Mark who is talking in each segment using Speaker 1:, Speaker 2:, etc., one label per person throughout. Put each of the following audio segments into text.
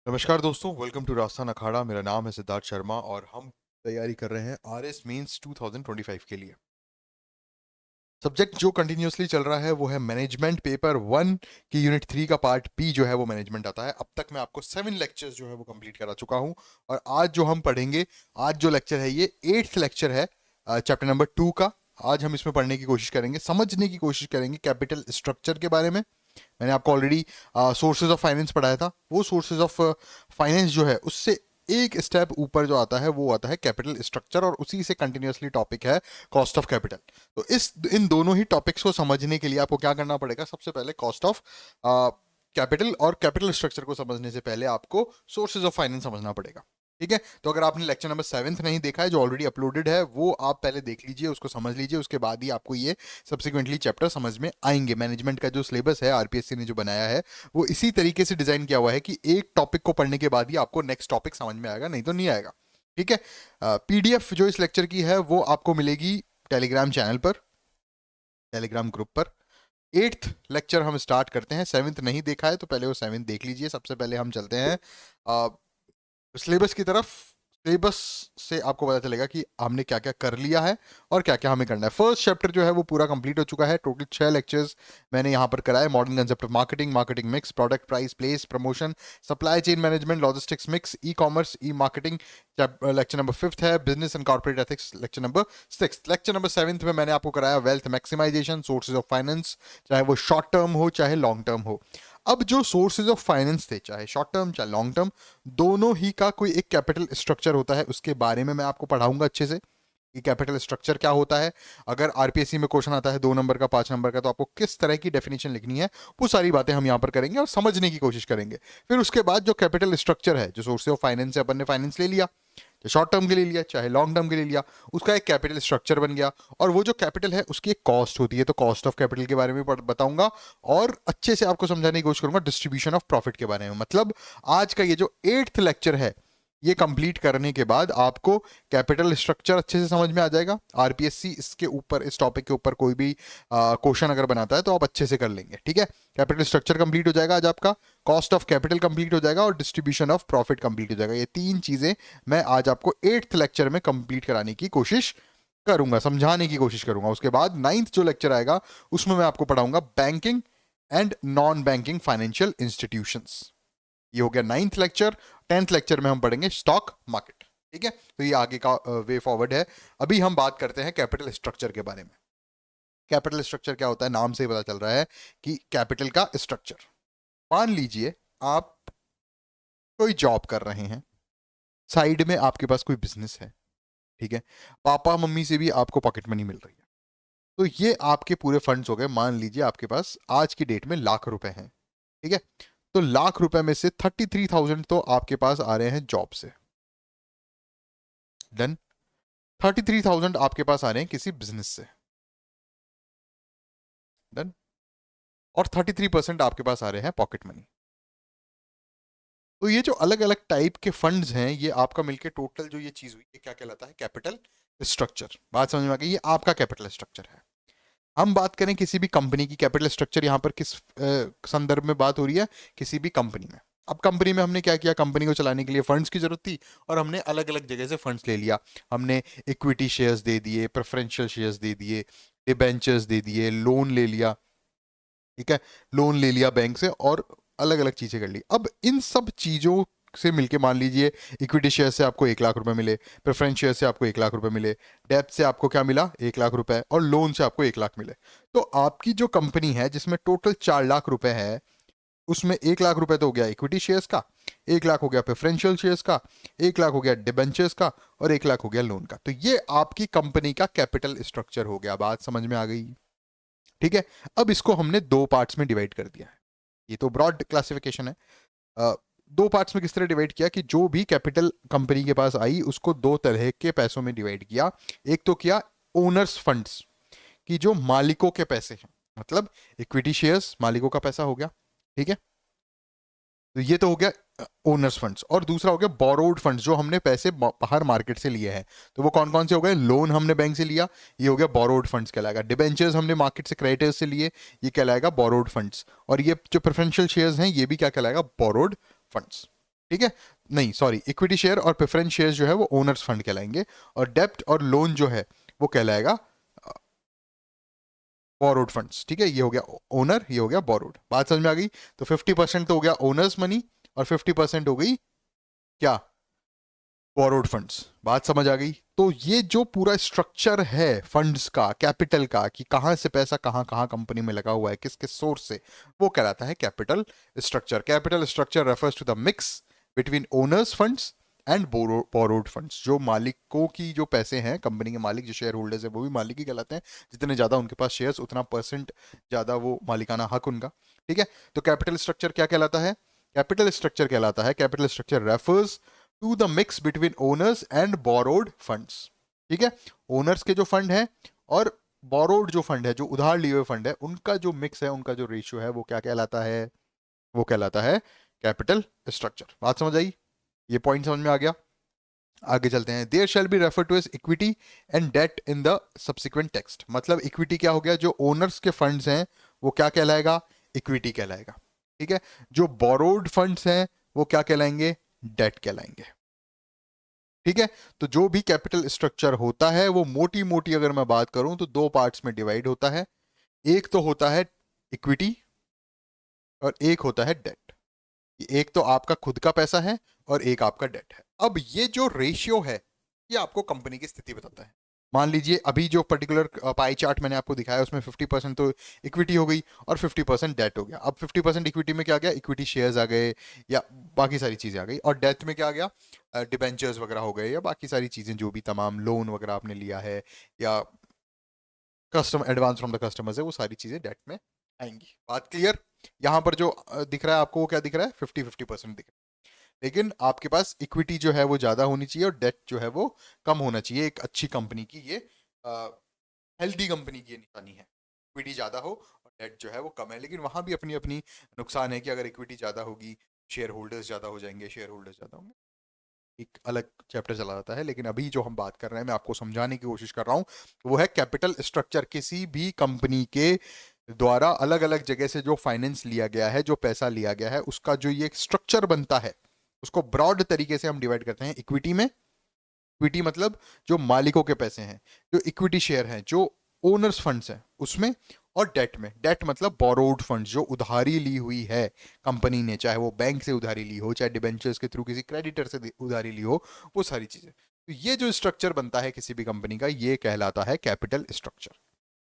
Speaker 1: नमस्कार दोस्तों, welcome to Rajasthan अखाड़ा। मेरा नाम है सिद्धार्थ शर्मा और हम तैयारी कर रहे हैं आरएस मेंस 2025 के लिए। सब्जेक्ट जो कंटिन्यूअसली चल रहा है वो है मैनेजमेंट पेपर 1 की यूनिट 3 का पार्ट बी जो है वो मैनेजमेंट आता है। अब तक मैं आपको 7 लेक्चर्स जो है वो कंप्लीट करा चुका हूं और आज जो हम पढ़ेंगे, आज जो लेक्चर है ये 8th लेक्चर है चैप्टर नंबर 2 का। आज हम इसमें पढ़ने की कोशिश करेंगे, समझने की कोशिश करेंगे कैपिटल स्ट्रक्चर के बारे में। मैंने आपको ऑलरेडी सोर्सेज ऑफ फाइनेंस पढ़ाया था। वो सोर्सेज ऑफ फाइनेंस जो है उससे एक स्टेप ऊपर जो आता है वो आता है कैपिटल स्ट्रक्चर, और उसी से कंटिन्यूअसली टॉपिक है कॉस्ट ऑफ कैपिटल। तो इन दोनों ही टॉपिक्स को समझने के लिए आपको क्या करना पड़ेगा? सबसे पहले कॉस्ट ऑफ कैपिटल और कैपिटल स्ट्रक्चर को समझने से पहले आपको सोर्सेज ऑफ फाइनेंस समझना पड़ेगा। ठीक है, तो अगर आपने लेक्चर नंबर 7 नहीं देखा है जो ऑलरेडी अपलोडेड है, वो आप पहले देख लीजिए, उसको समझ लीजिए, उसके बाद ही आपको ये सब्सिक्वेंटली चैप्टर समझ में आएंगे। मैनेजमेंट का जो सिलेबस है आरपीएससी ने जो बनाया है वो इसी तरीके से डिजाइन किया हुआ है कि एक टॉपिक को पढ़ने के बाद ही आपको नेक्स्ट टॉपिक समझ में आएगा, नहीं तो नहीं आएगा। ठीक है, पीडीएफ जो इस लेक्चर की है वो आपको मिलेगी टेलीग्राम चैनल पर, टेलीग्राम ग्रुप पर। 8th लेक्चर हम स्टार्ट करते हैं। 7th नहीं देखा है तो पहले वो 7th देख लीजिए। सबसे पहले हम चलते हैं सिलेबस की तरफ। सिलेबस से आपको पता चलेगा कि हमने क्या क्या कर लिया है और क्या क्या हमें करना है। फर्स्ट चैप्टर जो है वो पूरा कंप्लीट हो चुका है। टोटल 6 लेक्चर्स मैंने यहाँ पर कराए। Modern concept of marketing, marketing mix, product price place promotion, supply chain management, logistics mix, e commerce, e marketing. Lecture number 5th है business and corporate ethics. Lecture number 6th। Lecture number 7th में मैंने आपको कराया wealth maximisation, sources of finance, चाहे वो short term हो चाहे long term हो। अब जो सोर्सेज ऑफ फाइनेंस थे, चाहे शॉर्ट टर्म चाहे लॉन्ग टर्म, दोनों ही का कोई एक कैपिटल स्ट्रक्चर होता है। उसके बारे में मैं आपको पढ़ाऊंगा अच्छे से कि कैपिटल स्ट्रक्चर क्या होता है। अगर आरपीएससी में क्वेश्चन आता है 2 नंबर का, 5 नंबर का, तो आपको किस तरह की डेफिनेशन लिखनी है, वो सारी बातें हम यहाँ पर करेंगे और समझने की कोशिश करेंगे। फिर उसके बाद जो कैपिटल स्ट्रक्चर है, जो सोर्स ऑफ फाइनेंस है, अपन ने फाइनेंस ले लिया, चाहे शॉर्ट टर्म के लिए लिया चाहे लॉन्ग टर्म के लिए लिया, उसका एक कैपिटल स्ट्रक्चर बन गया। और वो जो कैपिटल है उसकी एक कॉस्ट होती है, तो कॉस्ट ऑफ कैपिटल के बारे में बताऊंगा और अच्छे से आपको समझाने की कोशिश करूंगा डिस्ट्रीब्यूशन ऑफ प्रॉफिट के बारे में। मतलब आज का ये जो 8th लेक्चर है ये कंप्लीट करने के बाद आपको कैपिटल स्ट्रक्चर अच्छे से समझ में आ जाएगा। आरपीएससी इसके ऊपर, इस टॉपिक के ऊपर कोई भी क्वेश्चन अगर बनाता है तो आप अच्छे से कर लेंगे। ठीक है, कैपिटल स्ट्रक्चर कंप्लीट हो जाएगा आज आपका, कॉस्ट ऑफ कैपिटल कंप्लीट हो जाएगा और डिस्ट्रीब्यूशन ऑफ प्रॉफिट कंप्लीट हो जाएगा। ये 3 चीजें मैं आज आपको 8th लेक्चर में कंप्लीट कराने की कोशिश करूंगा, समझाने की कोशिश करूंगा। उसके बाद 9th जो लेक्चर आएगा उसमें मैं आपको पढ़ाऊंगा banking and non banking financial institutions. ये हो गया 9th लेक्चर। 10th लेक्चर में हम पढ़ेंगे स्टॉक मार्केट। ठीक है, तो ये आगे का वे फॉरवर्ड है। अभी हम बात करते हैं कैपिटल स्ट्रक्चर के बारे में। कैपिटल स्ट्रक्चर क्या होता है? नाम से ही पता चल रहा है कि कैपिटल का स्ट्रक्चर। मान लीजिए आप कोई जॉब कर रहे हैं, साइड में आपके पास कोई बिजनेस है। ठीक है, पापा मम्मी से भी आपको पॉकेट मनी मिल रही है, तो ये आपके पूरे फंड्स हो गए। मान लीजिए आपके पास आज की डेट में लाख रुपए हैं। ठीक है, तो लाख रुपए में से 33,000 तो आपके पास आ रहे हैं जॉब से। डन। 33,000 आपके पास आ रहे हैं किसी बिजनेस से। डन। और 33% आपके पास आ रहे हैं पॉकेट मनी। तो ये जो अलग अलग टाइप के फंड्स हैं, ये आपका मिलके टोटल जो ये चीज हुई, ये क्या कहलाता है? Capital structure. बात समझ में आ गई? ये आपका कैपिटल स्ट्रक्चर है। हम बात करें किसी भी कंपनी की कैपिटल स्ट्रक्चर, यहां पर किस संदर्भ में बात हो रही है? किसी भी कंपनी में। अब कंपनी में हमने क्या किया? कंपनी को चलाने के लिए फंड्स की जरूरत थी और हमने अलग अलग जगह से फंड्स ले लिया। हमने इक्विटी शेयर्स दे दिए, प्रेफरेंशियल शेयर्स दे दिए, डिबेंचर्स दे दिए, लोन ले लिया। ठीक है, लोन ले लिया बैंक से और अलग अलग चीजें कर ली। अब इन सब चीजों से मिलके मान लीजिए इक्विटी शेयर से आपको 1 लाख रुपए मिले, प्रेफरेंस शेयर से आपको 1 लाख रुपए मिले, डेब्ट से आपको क्या मिला? 1 लाख रुपए, और लोन से आपको 1 लाख मिले। तो आपकी जो कंपनी है जिसमें टोटल 4 लाख रुपए है, उसमें 1 लाख रुपए तो हो गया इक्विटी शेयर्स का, 1 लाख हो गया प्रेफरेंशियल शेयर्स का, 1 लाख हो गया डिबेंचर्स का, और 1 लाख हो गया लोन का। तो ये आपकी कंपनी का कैपिटल स्ट्रक्चर हो गया। बात समझ में आ गई? ठीक है, अब इसको हमने 2 पार्ट्स में डिवाइड कर दिया है। ये तो ब्रॉड क्लासिफिकेशन है। 2 पार्ट्स में किस तरह डिवाइड किया कि जो भी कैपिटल कंपनी के पास आई उसको 2 तरह के पैसों में डिवाइड किया। एक तो किया ओनर्स फंड्स, कि जो मालिकों के पैसे हैं, मतलब इक्विटी शेयर्स मालिकों का पैसा हो गया। ठीक है, तो ये तो हो गया ओनर्स फंड्स। और दूसरा हो गया बोरोड फंड्स, जो हमने पैसे बाहर मार्केट से लिए हैं। तो वो कौन कौन से हो गए? लोन हमने बैंक से लिया, ये हो गया बोरोड फंड्स कहलाएगा। डिबेंचर्स हमने मार्केट से, क्रेडिटर्स से लिए, ये कहलाएगा बोरोड फंड्स। और ये जो प्रेफरेंशियल शेयर्स हैं ये भी क्या कहलाएगा? Borrowed funds. ठीक है, नहीं सॉरी, इक्विटी शेयर और प्रेफरेंस शेयर जो है वो ओनर्स फंड कहलाएंगे, और डेप्ट और लोन जो है वो कहलाएगा बोरोड फंड्स। ठीक है, ये हो गया ओनर, ये हो गया बोरोड। बात समझ में आ गई? तो 50% तो हो गया ओनर्स मनी और 50% हो गई क्या, बोरोड फंड्स। बात समझ आ गई? तो ये जो पूरा स्ट्रक्चर है फंड्स का, कैपिटल का, कि कहां से पैसा कहां कहां कंपनी में लगा हुआ है, किस किस सोर्स से, वो कहलाता है capital structure. Capital structure refers to the mix between owners funds and borrowed funds. जो मालिकों की जो पैसे हैं, कंपनी के मालिक जो शेयर होल्डर्स है वो भी मालिक ही कहलाते हैं, जितने ज्यादा उनके पास शेयर्स उतना परसेंट ज्यादा वो मालिकाना हक उनका। ठीक है, तो कैपिटल स्ट्रक्चर क्या कहलाता है? कैपिटल स्ट्रक्चर कहलाता है, capital structure refers to the mix between owners and borrowed funds. ठीक है, ओनर्स के जो फंड है और बोरोड जो फंड है, जो उधार लिए हुए फंड है, उनका जो मिक्स है, उनका जो रेशियो है, वो क्या कहलाता है? वो कहलाता है कैपिटल स्ट्रक्चर। बात समझ आई? ये पॉइंट समझ में आ गया? आगे चलते हैं। There shall be refer to as equity and debt in the subsequent text. मतलब इक्विटी क्या हो गया? जो ओनर्स के फंड्स हैं वो क्या कहलाएगा? इक्विटी कहलाएगा। ठीक है, जो बोरोड फंड्स हैं वो क्या कहलाएंगे? डेट कहलाएंगे। ठीक है, तो जो भी कैपिटल स्ट्रक्चर होता है वो मोटी मोटी अगर मैं बात करूं तो दो पार्ट्स में डिवाइड होता है। एक तो होता है इक्विटी और एक होता है डेट। एक तो आपका खुद का पैसा है और एक आपका डेट है। अब ये जो रेशियो है ये आपको कंपनी की स्थिति बताता है। मान लीजिए अभी जो पर्टिकुलर पाई चार्ट मैंने आपको दिखाया उसमें 50% तो इक्विटी हो गई और 50% डेट हो गया। अब 50% इक्विटी में क्या आ गया? इक्विटी शेयर्स आ गए या बाकी सारी चीजें आ गई, और डेट में क्या आ गया? डिबेंचर्स वगैरह हो गए या बाकी सारी चीजें, जो भी तमाम लोन वगैरह आपने लिया है या customer advance from the customers है, वो सारी चीजें डेट में आएंगी। बात क्लियर? यहाँ पर जो दिख रहा है आपको वो क्या दिख रहा है? 50-50% दिख रहा है। लेकिन आपके पास इक्विटी जो है वो ज्यादा होनी चाहिए और डेट जो है वो कम होना चाहिए। एक अच्छी कंपनी की ये हेल्दी कंपनी की ये निशानी है, इक्विटी ज्यादा हो और डेट जो है वो कम है। लेकिन वहां भी अपनी अपनी नुकसान है कि अगर इक्विटी ज्यादा होगी, शेयर होल्डर्स ज्यादा हो जाएंगे, शेयर होल्डर्स ज्यादा होंगे, एक अलग चैप्टर चला जाता है। लेकिन अभी जो हम बात कर रहे हैं, मैं आपको समझाने की कोशिश कर रहा हूं, वो है कैपिटल स्ट्रक्चर। किसी भी कंपनी के द्वारा अलग अलग जगह से जो फाइनेंस लिया गया है, जो पैसा लिया गया है, उसका जो ये स्ट्रक्चर बनता है, उसको ब्रॉड तरीके से हम डिवाइड करते हैं इक्विटी में। इक्विटी मतलब जो मालिकों के पैसे हैं, जो इक्विटी शेयर हैं, जो ओनर्स फंड्स हैं उसमें, और डेट में। डेट मतलब बोरोड फंड, जो उधारी ली हुई है कंपनी ने, चाहे वो बैंक से उधारी ली हो, चाहे डिबेंचर्स के थ्रू किसी क्रेडिटर से उधारी ली हो, वो सारी चीजें। तो ये जो स्ट्रक्चर बनता है किसी भी कंपनी का, ये कहलाता है कैपिटल स्ट्रक्चर।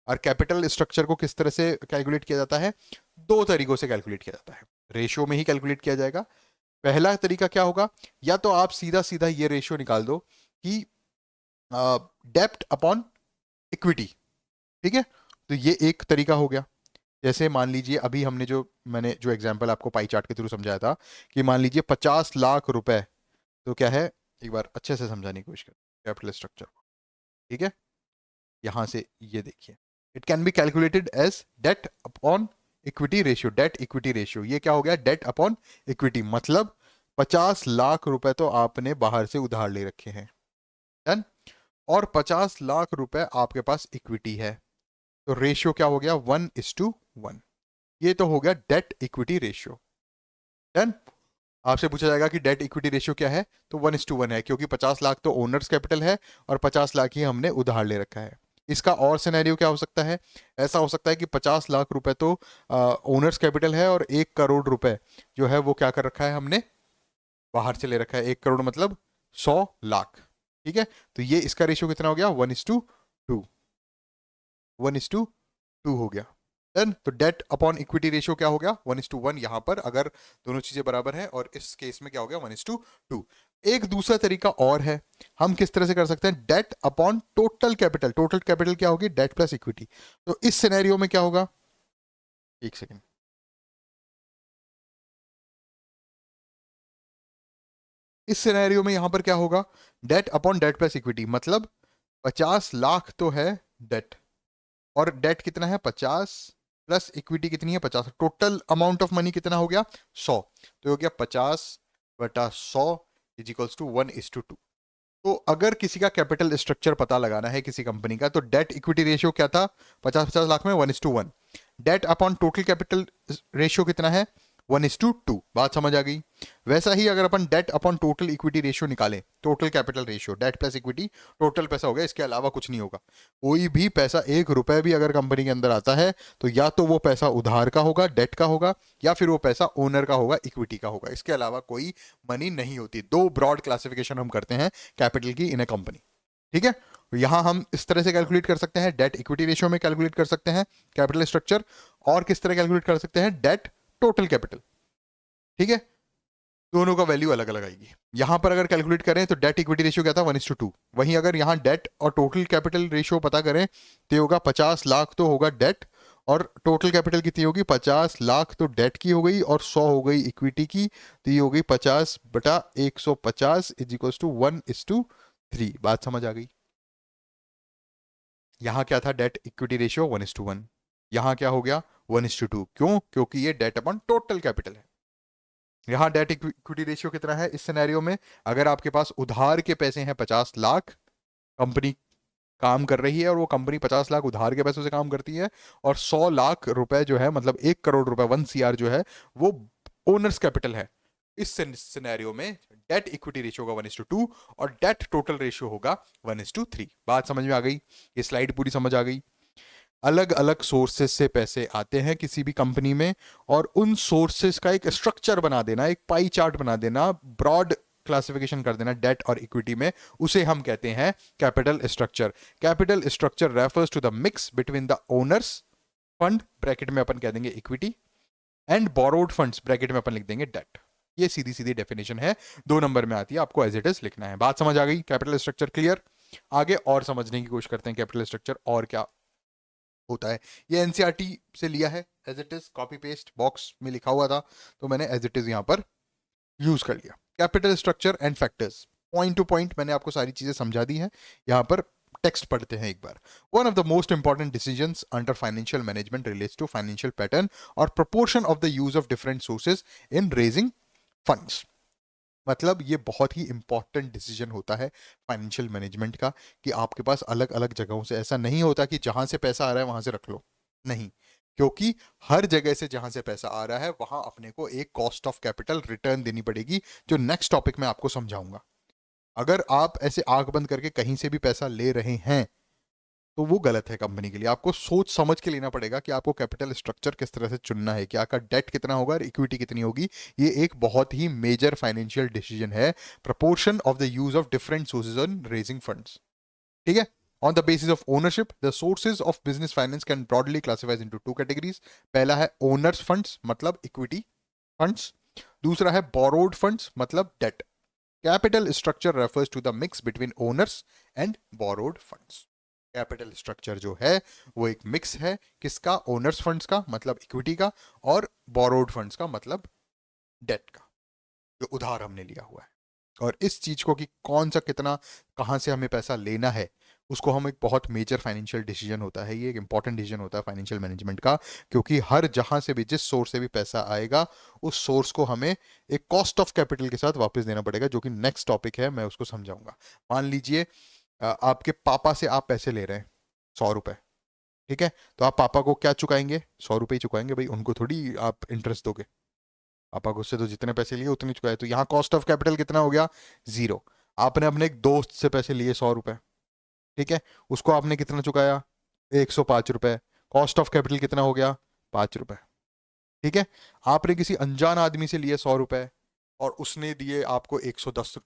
Speaker 1: और कैपिटल स्ट्रक्चर को किस तरह से कैलकुलेट किया जाता है? दो तरीकों से कैलकुलेट किया जाता है। रेशियो में ही कैलकुलेट किया जाएगा। पहला तरीका क्या होगा? या तो आप सीधा सीधा ये रेशियो निकाल दो कि डेप्ट अपॉन इक्विटी। ठीक है, तो ये एक तरीका हो गया। जैसे मान लीजिए अभी हमने जो, मैंने जो एग्जांपल आपको पाई चार्ट के थ्रू समझाया था, कि मान लीजिए 50 लाख रुपए, तो क्या है, एक बार अच्छे से समझाने की कोशिश करें कैपिटल स्ट्रक्चर को। ठीक है, यहां से ये देखिए, it can be calculated as debt upon equity ratio. Debt equity ratio, ये क्या हो गया? Debt upon equity. मतलब 50 लाख रुपए तो आपने बाहर से उधार ले रखे हैं, डन, और 50 लाख रुपए आपके पास इक्विटी है, तो रेशियो क्या हो गया? 1:1। ये तो हो गया डेट इक्विटी रेशियो, डन। आपसे पूछा जाएगा कि डेट इक्विटी रेशियो क्या है, तो 1:1 है, क्योंकि 50 लाख तो ओनर्स कैपिटल है और 50 लाख ही हमने उधार ले रखा है। इसका और सिनेरियो क्या हो सकता है? ऐसा हो सकता है कि 50 लाख रुपए तो ओनर्स कैपिटल है और 1 करोड़ रुपए जो है वो क्या कर रखा है हमने? बाहर से ले रखा है। 1 करोड़ मतलब 100 लाख। ठीक है, तो ये इसका रेशियो कितना हो गया? 1:2। 1:2 हो गया, डन। तो डेट अपॉन इक्विटी रेशियो क्या हो गया? 1:1 यहां पर, अगर दोनों चीजें बराबर हैं, और इस केस में क्या हो गया? 1:2। एक दूसरा तरीका और है, हम किस तरह से कर सकते हैं? Debt upon total capital. Total capital क्या होगी? Debt plus equity. तो इस सिनेरियो में क्या होगा? एक सेकेंड, इस सिनेरियो में यहां पर क्या होगा? Debt upon debt plus equity, मतलब 50 लाख तो है डेट, और डेट कितना है? 50, प्लस इक्विटी कितनी है? 50। टोटल अमाउंट ऑफ मनी कितना हो गया? 100। तो हो गया 50/100 इज इक्वल्स टू 1:2। तो अगर किसी का कैपिटल स्ट्रक्चर पता लगाना है किसी कंपनी का, तो डेट इक्विटी रेशियो क्या था? 50-50 लाख में 1:1। Debt upon total capital ratio कितना है? 1:2। बात समझ आ गई? वैसा ही अगर अपन debt upon total equity ratio निकालें, total capital ratio, debt plus equity total पैसा हो गया, इसके अलावा कुछ नहीं होगा। कोई भी पैसा, 1 रुपए भी अगर कंपनी के अंदर आता है तो या तो वो पैसा उधार का होगा, डेट का होगा, या फिर वो पैसा ओनर का होगा, इक्विटी का होगा। इसके अलावा कोई मनी नहीं होती। 2 ब्रॉड क्लासिफिकेशन हम करते हैं कैपिटल की इन ए कंपनी, ठीक है। यहां हम इस तरह से कैलकुलेट कर सकते हैं, डेट इक्विटी रेशियो में कैलकुलेट कर सकते हैं कैपिटल स्ट्रक्चर, और किस तरह कैलकुलेट कर सकते हैं, डेट टोटल कैपिटल, ठीक है। दोनों का वैल्यू अलग अलग आएगी। यहां पर अगर कैलकुलेट करें तो डेट इक्विटी रेशियो क्या था, 1:2। वहीं अगर यहां डेट और टोटल कैपिटल रेशियो पता करें तो होगा 50 लाख तो होगा डेट, और टोटल कैपिटल कितनी होगी, 50 लाख तो डेट की हो गई और 100 हो गई इक्विटी की, तो ये हो गई 50/150 इज इक्वल टू 1:3। बात समझ आ गई। यहां क्या था, डेट इक्विटी रेशियो 1:1, यहां क्या हो गया 1:2। क्यों, क्योंकि ये डेट अपॉन टोटल कैपिटल है। यहां डेट इक्विटी रेशियो कितना है इस सिनेरियो में, अगर आपके पास उधार के पैसे हैं 50 लाख, कंपनी काम कर रही है और वो कंपनी 50 लाख उधार के पैसों से काम करती है, और 100 लाख रुपए जो है, मतलब 1 करोड़ रुपए, 1 CR जो है वो ओनर्स कैपिटल है। इस सिनेरियो में डेट इक्विटी रेशियो होगा 1:2 और डेट टोटल रेशियो होगा 1:3। बात समझ में आ गई, ये स्लाइड पूरी समझ आ गई। अलग अलग सोर्सेस से पैसे आते हैं किसी भी कंपनी में, और उन सोर्सेस का एक स्ट्रक्चर बना देना, एक पाई चार्ट बना देना, ब्रॉड क्लासिफिकेशन कर देना डेट और इक्विटी में, उसे हम कहते हैं capital structure. Capital structure refers to the mix between the owners fund, bracket में अपन कह देंगे equity, and borrowed funds, bracket में अपन लिख देंगे डेट। ये सीधी सीधी डेफिनेशन है, 2 नंबर में आती है, आपको एज इट इज लिखना है। बात समझ आ गई, कैपिटल स्ट्रक्चर क्लियर। आगे और समझने की कोशिश करते हैं कैपिटल स्ट्रक्चर और क्या होता है। ये एनसीईआरटी से लिया है, as it is copy paste, box में लिखा हुआ था तो मैंने एज इट इज यहां पर यूज कर लिया। Capital structure and factors, point two point मैंने आपको सारी चीजें समझा दी हैं। यहां पर टेक्स्ट पढ़ते हैं एक बार। One of the most important decisions under financial management relates to financial pattern और proportion of the use of different sources in raising funds. मतलब ये बहुत ही इंपॉर्टेंट डिसीजन होता है फाइनेंशियल मैनेजमेंट का, कि आपके पास अलग अलग जगहों से, ऐसा नहीं होता कि जहां से पैसा आ रहा है वहां से रख लो, नहीं। क्योंकि हर जगह से जहां से पैसा आ रहा है वहां अपने को एक कॉस्ट ऑफ कैपिटल रिटर्न देनी पड़ेगी, जो नेक्स्ट टॉपिक में आपको समझाऊंगा। अगर आप ऐसे आंख बंद करके कहीं से भी पैसा ले रहे हैं तो वो गलत है कंपनी के लिए। आपको सोच समझ के लेना पड़ेगा कि आपको कैपिटल स्ट्रक्चर किस तरह से चुनना है, कि आपका डेट कितना होगा और इक्विटी कितनी होगी। ये एक बहुत ही मेजर फाइनेंशियल डिसीजन है, proportion of the use of different sources on raising funds, ठीक है। On the basis of ownership the sources of business finance can broadly classifies into 2 categories. पहला है ओनर्स फंड्स, मतलब इक्विटी फंड्स। दूसरा है borrowed funds, मतलब debt. Capital structure refers to the mix between owners and borrowed funds. Capital structure जो है वो एक मिक्स है, किसका, ओनर्स फंड्स का मतलब इक्विटी का, और बोरोड फंड्स का मतलब डेट का, जो उधार हमने लिया हुआ है। और इस चीज को कि कौन सा कितना कहां से हमें पैसा लेना है, उसको हम एक बहुत मेजर फाइनेंशियल डिसीजन होता है, ये एक इंपॉर्टेंट डिसीजन होता है फाइनेंशियल मैनेजमेंट का। क्योंकि हर जहां से भी, जिस सोर्स से भी पैसा आएगा, उस सोर्स को हमें एक कॉस्ट ऑफ कैपिटल के साथ वापस देना पड़ेगा, जो कि नेक्स्ट टॉपिक है, मैं उसको समझाऊंगा। मान लीजिए आपके पापा से आप पैसे ले रहे हैं 100 रुपए, ठीक है। तो आप पापा को क्या चुकाएंगे, 100 रुपए ही चुकाएंगे भाई, उनको थोड़ी आप इंटरेस्ट दोगे। पापा को उससे तो जितने पैसे लिए उतने चुकाए, तो यहाँ कॉस्ट ऑफ कैपिटल कितना हो गया, 0। आपने अपने एक दोस्त से पैसे लिए 100 रुपए, ठीक है, उसको आपने कितना चुकाया, 105 रुपए। कॉस्ट ऑफ कैपिटल कितना हो गया, 5 रुपए, ठीक है। आपने किसी अनजान आदमी से लिए 100 रुपए और उसने दिए आपको 110,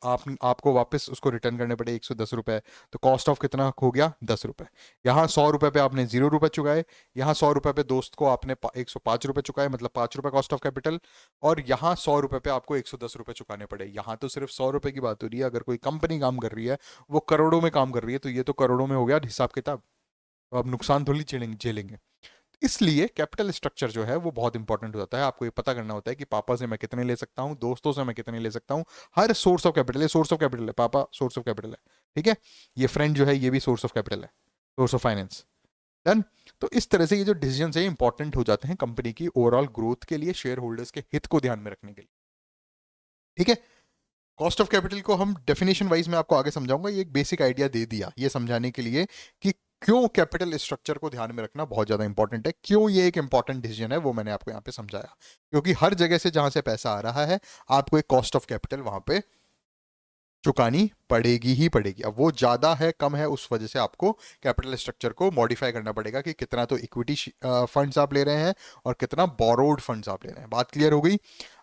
Speaker 1: आपको वापस उसको रिटर्न करने पड़े 110 रुपए, तो कॉस्ट ऑफ कितना हो गया, 10 रुपए। यहाँ 100 रुपए पे आपने 0 रुपए चुकाए, यहाँ 100 रुपए पे दोस्त को आपने 105 रुपए चुकाए, मतलब 5 रुपए कॉस्ट ऑफ कैपिटल, और यहाँ 100 रुपए पे आपको 110 रुपए चुकाने पड़े। यहाँ तो सिर्फ 100 रुपए की बात हो रही है, अगर कोई कंपनी काम कर रही है वो करोड़ों में काम कर रही है, तो ये तो करोड़ों में हो गया हिसाब किताब, तो आप नुकसान थोड़ी झेलेंगे। इसलिए कैपिटल स्ट्रक्चर जो है वो बहुत इंपॉर्टेंट हो जाता है। आपको ये पता करना होता है कि पापा से मैं कितने ले सकता हूँ, दोस्तों से मैं कितने ले सकता हूँ। हर सोर्स ऑफ कैपिटल, ये सोर्स ऑफ कैपिटल है, पापा सोर्स ऑफ कैपिटल है, ठीक है। ये फ्रेंड जो है ये भी सोर्स ऑफ कैपिटल है, सोर्स ऑफ फाइनेंस। डन। तो इस तरह से ये जो डिसीजन है इंपॉर्टेंट हो जाते हैं कंपनी की ओवरऑल ग्रोथ के लिए, शेयर होल्डर्स के हित को ध्यान में रखने के लिए, ठीक है। कॉस्ट ऑफ कैपिटल को हम डेफिनेशन वाइज में आपको आगे समझाऊंगा, ये एक बेसिक आइडिया दे दिया ये समझाने के लिए कि क्यों कैपिटल स्ट्रक्चर को ध्यान में रखना बहुत ज़्यादा इंपॉर्टेंट है, क्यों ये एक इंपॉर्टेंट डिसीजन है, वो मैंने आपको यहाँ पे समझाया। क्योंकि हर जगह से जहाँ से पैसा आ रहा है आपको एक कॉस्ट ऑफ कैपिटल वहाँ पे चुकानी पड़ेगी ही पड़ेगी। अब वो ज़्यादा है कम है उस वजह से आपको कैपिटल स्ट्रक्चर को मॉडिफाई करना पड़ेगा कि कितना तो इक्विटी फंड्स आप ले रहे हैं और कितना बोरोड फंड्स आप ले रहे हैं। बात क्लियर हो गई।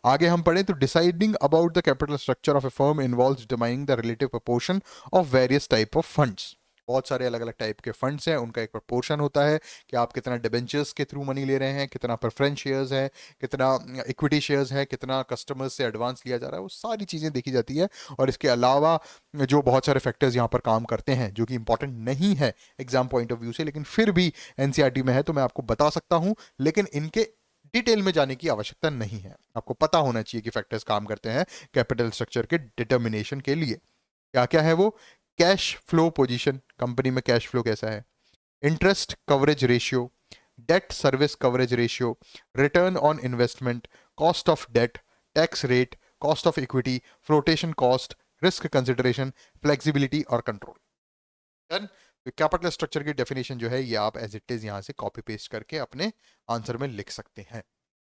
Speaker 1: आगे हम पढ़ें तो deciding about the capital structure of A firm involves determining the relative proportion of various type of funds. बहुत सारे अलग अलग टाइप के फंड्स हैं, उनका एक प्रपोर्शन होता है कि आप कितना डिबेंचर्स के थ्रू मनी ले रहे हैं, कितना प्रेफरेंस शेयर्स है, कितना इक्विटी शेयर्स है, कितना कस्टमर्स से एडवांस लिया जा रहा है, वो सारी चीज़ें देखी जाती है। और इसके अलावा जो बहुत सारे फैक्टर्स यहाँ पर काम करते हैं जो कि इंपॉर्टेंट नहीं है एग्जाम पॉइंट ऑफ व्यू से, लेकिन फिर भी एनसीईआरटी में है तो मैं आपको बता सकता हूँ, लेकिन इनके डिटेल में जाने की आवश्यकता नहीं है। आपको पता होना चाहिए कि फैक्टर्स काम करते हैं कैपिटल स्ट्रक्चर के डिटर्मिनेशन के लिए। क्या क्या है वो? कैश फ्लो पोजीशन, कंपनी में कैश फ्लो कैसा है, interest coverage ratio, debt service coverage ratio, return on investment, cost of debt, tax rate, cost of equity, flotation cost, risk consideration, flexibility और कंट्रोल। डन। तो capital structure की definition जो है ये आप एज इट इज यहाँ से copy paste करके अपने आंसर में लिख सकते हैं।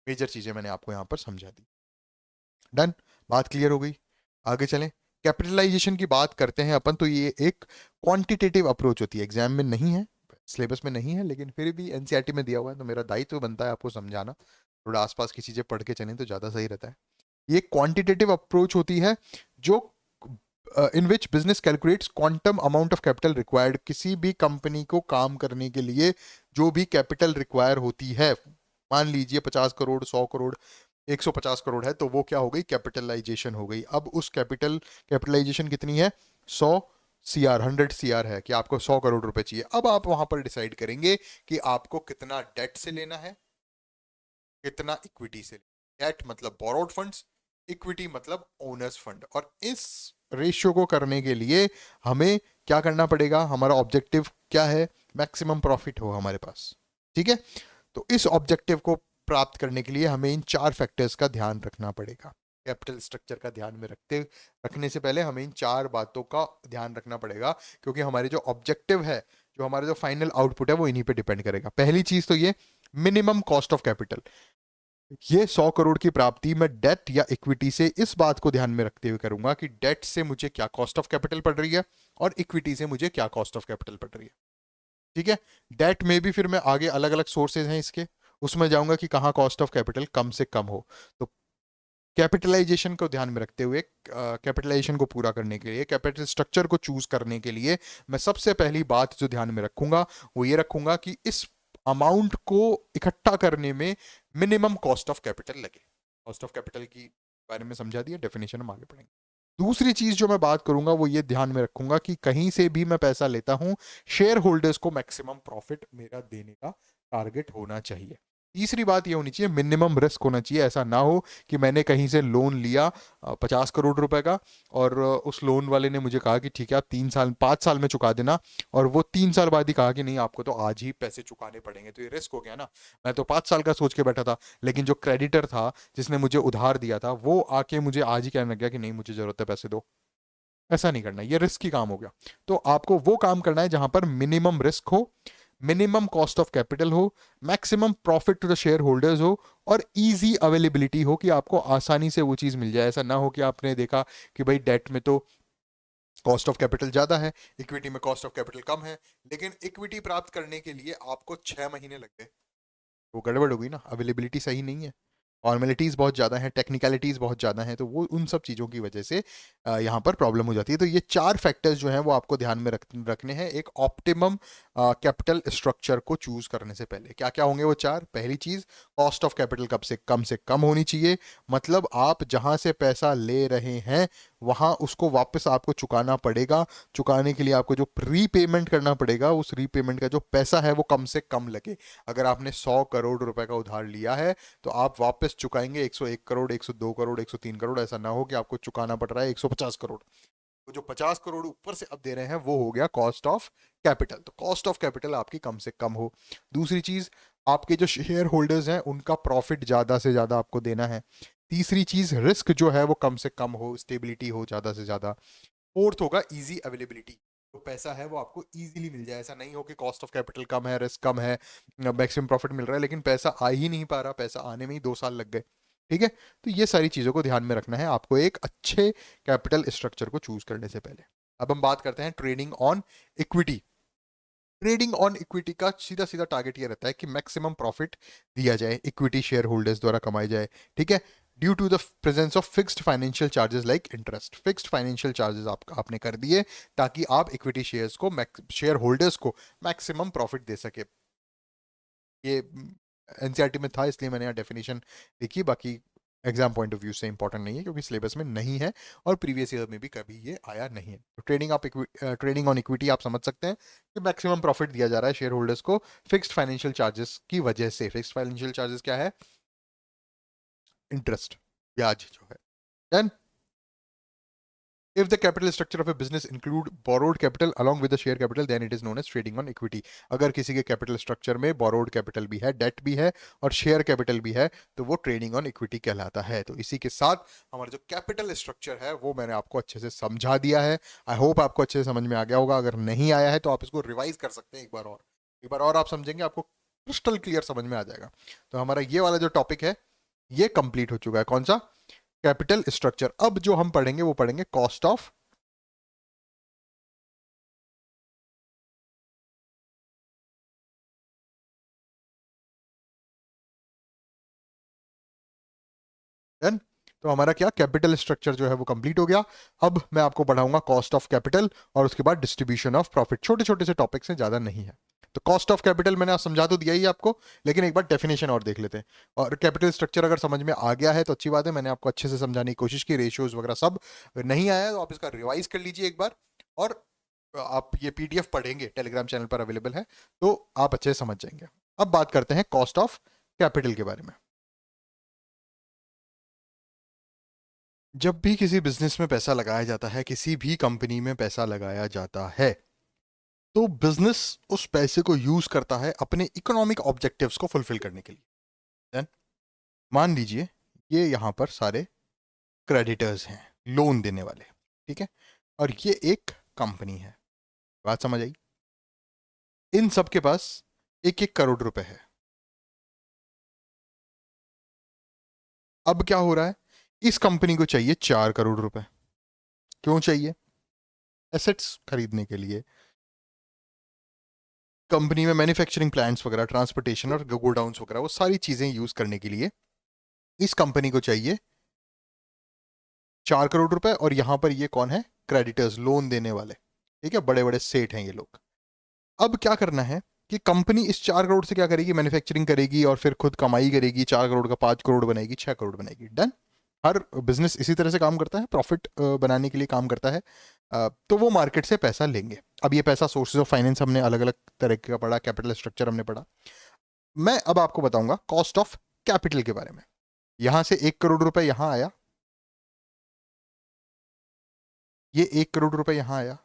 Speaker 1: मेजर चीजें मैंने आपको यहाँ पर समझा दी। डन। बात क्लियर हो गई। आगे चलें। कैपिटलाइजेशन की बात करते हैं अपन, तो ये एक क्वांटिटेटिव अप्रोच होती है, एग्जाम में नहीं है, सिलेबस में नहीं है, लेकिन फिर भी एनसीईआरटी में दिया हुआ है तो मेरा दायित्व बनता है आपको समझाना। थोड़ा आसपास की चीजें पढ़ के चलें तो ज़्यादा सही रहता है। ये क्वांटिटेटिव अप्रोच होती है जो in which business calculates quantum amount of capital required. किसी भी कंपनी को काम करने के लिए जो भी कैपिटल रिक्वायर होती है, मान लीजिए 50 करोड़, 100 करोड़, 150 करोड़ है, तो वो क्या हो गई? कैपिटलाइजेशन हो गई। अब उस कैपिटलाइजेशन कितनी है? 100 CR, 100 CR है कि आपको 100 करोड़ रुपए चाहिए। अब आप वहां पर डिसाइड करेंगे कि आपको कितना डेट से लेना है, कितना इक्विटी से। डेट मतलब बोरोड फंड्स, इक्विटी मतलब ओनर्स फंड। और इस रेशियो को करने के लिए हमें क्या करना पड़ेगा? हमारा ऑब्जेक्टिव क्या है? मैक्सिमम प्रॉफिट हो हमारे पास। ठीक है, तो इस ऑब्जेक्टिव को प्राप्त करने के लिए हमें इन 4 फैक्टर्स का ध्यान रखना पड़ेगा। कैपिटल स्ट्रक्चर का ध्यान में रखने से पहले हमें इन 4 बातों का ध्यान रखना पड़ेगा, क्योंकि हमारे जो ऑब्जेक्टिव है, जो हमारा जो फाइनल आउटपुट है, वो इन्हीं पे डिपेंड करेगा। पहली चीज तो ये मिनिमम कॉस्ट ऑफ कैपिटल। ये 100 करोड़ की प्राप्ति मैं डेट या इक्विटी से इस बात को ध्यान में रखते हुए करूंगा कि डेट से मुझे क्या कॉस्ट ऑफ कैपिटल पड़ रही है और इक्विटी से मुझे क्या कॉस्ट ऑफ कैपिटल पड़ रही है। ठीक है, डेट में भी फिर मैं आगे अलग अलग सोर्सेज हैं इसके, उसमें जाऊंगा कि कहाँ कॉस्ट ऑफ कैपिटल कम से कम हो। तो कैपिटलाइजेशन को ध्यान में रखते हुए, कैपिटलाइजेशन को पूरा करने के लिए, कैपिटल स्ट्रक्चर को चूज करने के लिए मैं सबसे पहली बात जो ध्यान में रखूंगा वो ये रखूंगा कि इस अमाउंट को इकट्ठा करने में मिनिमम कॉस्ट ऑफ कैपिटल लगे। कॉस्ट ऑफ कैपिटल की बारे में समझा दिया, डेफिनेशन हम आगे पढ़ेंगे। दूसरी चीज जो मैं बात करूंगा वो ये ध्यान में रखूंगा कि कहीं से भी मैं पैसा लेता हूं, शेयर होल्डर्स को मैक्सिमम प्रॉफिट मेरा देने का टारगेट होना चाहिए। तीसरी बात ये होनी चाहिए, मिनिमम रिस्क होना चाहिए। ऐसा ना हो कि मैंने कहीं से लोन लिया 50 करोड़ रुपए का और उस लोन वाले ने मुझे कहा कि ठीक है आप 5 साल में चुका देना, और वो 3 साल बाद ही कहा कि नहीं आपको तो आज ही पैसे चुकाने पड़ेंगे। तो ये रिस्क हो गया ना। मैं तो 5 साल का सोच के बैठा था, लेकिन जो क्रेडिटर था जिसने मुझे उधार दिया था वो आके मुझे आज ही कहने लग गया कि नहीं मुझे जरूरत है पैसे दो। ऐसा नहीं करना, ये रिस्क ही काम हो गया। तो आपको वो काम करना है जहां पर मिनिमम रिस्क हो, मिनिमम कॉस्ट ऑफ कैपिटल हो, maximum profit to the share holders हो, और इजी अवेलेबिलिटी हो कि आपको आसानी से वो चीज मिल जाए। ऐसा ना हो कि आपने देखा कि भाई डेट में तो कॉस्ट ऑफ कैपिटल ज्यादा है, इक्विटी में कॉस्ट ऑफ कैपिटल कम है, लेकिन इक्विटी प्राप्त करने के लिए आपको 6 महीने लग गए। वो गड़बड़ हो गई ना, अवेलेबिलिटी सही नहीं है, फॉर्मेलिटीज़ बहुत ज़्यादा हैं, टेक्निकलिटीज़ बहुत ज़्यादा हैं, तो वो उन सब चीज़ों की वजह से यहाँ पर प्रॉब्लम हो जाती है। तो ये 4 फैक्टर्स जो हैं वो आपको ध्यान में रखने हैं एक ऑप्टिमम कैपिटल स्ट्रक्चर को चूज करने से पहले। क्या क्या होंगे वो 4? पहली चीज़, कॉस्ट ऑफ कैपिटल कब से कम होनी चाहिए। मतलब आप जहाँ से पैसा ले रहे हैं वहाँ उसको वापस आपको चुकाना पड़ेगा। चुकाने के लिए आपको जो रीपेमेंट करना पड़ेगा, उस रीपेमेंट का जो पैसा है वो कम से कम लगे। अगर आपने 100 करोड़ रुपए का उधार लिया है तो आप वापस चुकाएंगे 101 करोड़, 102 करोड़, 103 करोड़। ऐसा ना हो कि आपको चुकाना पड़ रहा है 150 करोड़। तो जो 50 करोड़ ऊपर से अब दे रहे हैं वो हो गया कॉस्ट ऑफ कैपिटल। तो कॉस्ट ऑफ कैपिटल आपकी कम से कम हो। दूसरी चीज, आपके जो शेयर होल्डर्स हैं उनका प्रॉफिट ज्यादा से ज्यादा आपको देना है। तीसरी चीज, रिस्क जो है वो कम से कम हो, स्टेबिलिटी हो ज्यादा से ज्यादा। फोर्थ होगा इजी अवेलेबिलिटी। तो पैसा है वो आपको इजीली मिल जाए। ऐसा नहीं हो कि कॉस्ट ऑफ कैपिटल कम है, रिस्क कम है, मैक्सिमम प्रॉफिट मिल रहा है लेकिन पैसा आ ही नहीं पा रहा, पैसा आने में ही 2 साल लग गए। ठीक है, तो ये सारी चीज़ों को ध्यान में रखना है आपको एक अच्छे कैपिटल स्ट्रक्चर को चूज करने से पहले। अब हम बात करते हैं trading on equity. Trading on equity का सीधा सीधा टारगेट ये रहता है कि मैक्सिमम प्रॉफिट दिया जाए, इक्विटी शेयर होल्डर्स द्वारा कमाई जाए। ठीक है, due to the presence of fixed financial charges like interest. Fixed financial charges आपने कर दिए ताकि आप इक्विटी शेयर्स को, शेयर होल्डर्स को मैक्सिमम प्रॉफिट दे सके। ये एनसीईआरटी में था इसलिए मैंने यहाँ डेफिनेशन लिखी, बाकी एग्जाम पॉइंट ऑफ व्यू से इंपॉर्टेंट नहीं है क्योंकि सिलेबस में नहीं है और प्रीवियस ईयर में भी कभी ये आया नहीं है। तो ट्रेडिंग ऑन इक्विटी आप समझ सकते हैं कि मैक्सिमम प्रॉफिट दिया जा रहा है शेयर होल्डर्स को फिक्स्ड फाइनेंशियल चार्जेस की वजह से। फिक्स्ड फाइनेंशियल चार्जेस क्या है? इंटरेस्ट, ब्याज जो है। Then if the capital structure of a business include borrowed capital along with the share capital then it is known as trading on equity। अगर किसी के कैपिटल स्ट्रक्चर में borrowed capital भी है, डेट भी है और शेयर कैपिटल भी है तो वो ट्रेडिंग ऑन इक्विटी कहलाता है। तो इसी के साथ हमारा जो कैपिटल स्ट्रक्चर है वो मैंने आपको अच्छे से समझा दिया है। आई होप आपको अच्छे से समझ में आ गया होगा। अगर नहीं आया है तो आप इसको रिवाइज कर सकते हैं एक बार और आप समझेंगे, आपको क्रिस्टल क्लियर समझ में आ जाएगा। तो हमारा ये वाला जो टॉपिक है ये कंप्लीट हो चुका है। कौन सा? Capital structure. अब जो हम पढ़ेंगे वो पढ़ेंगे कॉस्ट ऑफ डन। तो हमारा क्या कैपिटल स्ट्रक्चर जो है वो कंप्लीट हो गया। अब मैं आपको पढ़ाऊंगा कॉस्ट ऑफ कैपिटल और उसके बाद डिस्ट्रीब्यूशन ऑफ प्रॉफिट। छोटे छोटे से टॉपिक्स हैं, ज्यादा नहीं है। तो कॉस्ट ऑफ कैपिटल मैंने आप समझा तो दिया ही आपको, लेकिन एक बार डेफिनेशन और देख लेते हैं। और कैपिटल स्ट्रक्चर अगर समझ में आ गया है तो अच्छी बात है, मैंने आपको अच्छे से समझाने की कोशिश की, रेशियोज वगैरह सब। अगर नहीं आया है तो आप इसका रिवाइज कर लीजिए एक बार, और आप ये पीडीएफ पढ़ेंगे, टेलीग्राम चैनल पर अवेलेबल है, तो आप अच्छे से समझ जाएंगे। अब बात करते हैं कॉस्ट ऑफ कैपिटल के बारे में। जब भी किसी बिजनेस में पैसा लगाया जाता है, किसी भी कंपनी में पैसा लगाया जाता है, तो बिजनेस उस पैसे को यूज करता है अपने इकोनॉमिक ऑब्जेक्टिव्स को फुलफिल करने के लिए। देन मान लीजिए ये यहां पर सारे क्रेडिटर्स हैं, लोन देने वाले। ठीक है, और ये एक कंपनी है। बात समझ आई? इन सब के पास 1-1 करोड़ रुपए है। अब क्या हो रहा है, इस कंपनी को चाहिए 4 करोड़ रुपए। क्यों चाहिए? एसेट्स खरीदने के लिए, कंपनी में मैन्युफैक्चरिंग प्लांट्स वगैरह, ट्रांसपोर्टेशन और गोडाउन्स वगैरह, वो सारी चीजें यूज करने के लिए इस कंपनी को चाहिए 4 करोड़ रुपए। और यहां पर ये कौन है? क्रेडिटर्स, लोन देने वाले। ठीक है, बड़े बड़े सेठ हैं ये लोग। अब क्या करना है कि कंपनी इस 4 करोड़ से क्या करेगी? मैन्युफैक्चरिंग करेगी और फिर खुद कमाई करेगी। 4 करोड़ का 5 करोड़ बनाएगी, 6 करोड़ बनाएगी। डन। हर बिजनेस इसी तरह से काम करता है, प्रॉफिट बनाने के लिए काम करता है। तो वो मार्केट से पैसा लेंगे। अब ये पैसा, सोर्सेज ऑफ फाइनेंस हमने अलग अलग तरह का पढ़ा, कैपिटल स्ट्रक्चर हमने पढ़ा। मैं अब आपको बताऊंगा कॉस्ट ऑफ कैपिटल के बारे में। यहां से 1 करोड़ रुपए यहां आया, ये 1 करोड़ रुपए यहां आया,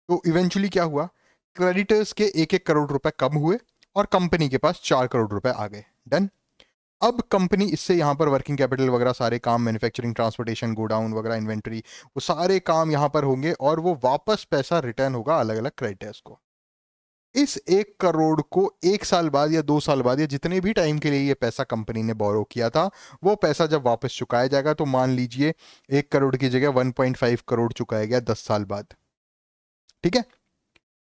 Speaker 1: तो इवेंचुअली क्या हुआ? क्रेडिटर्स के 1-1 करोड़ रुपए कम हुए और कंपनी के पास 4 करोड़ रुपए आ गए। डन। अब कंपनी इससे यहाँ पर वर्किंग कैपिटल वगैरह सारे काम, मैन्युफैक्चरिंग, ट्रांसपोर्टेशन, गोडाउन वगैरह, इन्वेंट्री, वो सारे काम यहाँ पर होंगे और वो वापस पैसा रिटर्न होगा अलग अलग क्रेडिटर्स को। इस 1 करोड़ को 1 साल बाद या 2 साल बाद या जितने भी टाइम के लिए ये पैसा कंपनी ने बोरो किया था, वो पैसा जब वापस चुकाया जाएगा, तो मान लीजिए 1 करोड़ की जगह 1.5 करोड़ चुकाया गया 10 साल बाद। ठीक है,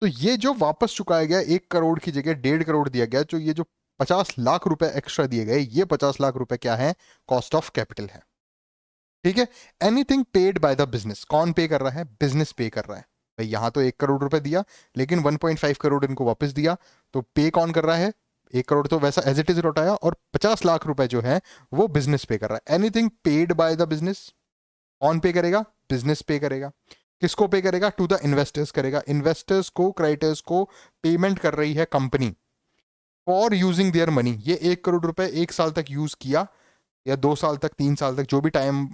Speaker 1: तो ये जो वापस चुकाया गया 1 करोड़ की जगह 1.5 करोड़ दिया गया, तो ये जो 50 लाख रुपए एक्स्ट्रा दिए गए, ये 50 लाख रुपए क्या है? कॉस्ट ऑफ कैपिटल है। ठीक है, anything paid by the business. कौन पे कर रहा है? बिजनेस पे कर रहा है। भाई यहां तो 1 करोड़ रुपए दिया, लेकिन 1.5 करोड़ इनको वापस दिया, तो पे कौन कर रहा है? 1 करोड़ तो वैसा एज इट इज लौटाया, और 50 लाख रुपए जो है वो बिजनेस पे कर रहा है। Anything paid by the business, कौन पे करेगा? बिजनेस पे करेगा। किसको पे करेगा? टू द इन्वेस्टर्स करेगा। इन्वेस्टर्स को, क्रेडिटर्स को पेमेंट कर रही है company for using their money. ये 1 करोड़ रुपए 1 साल तक यूज किया, या 2 साल तक, 3 साल तक, जो भी टाइम,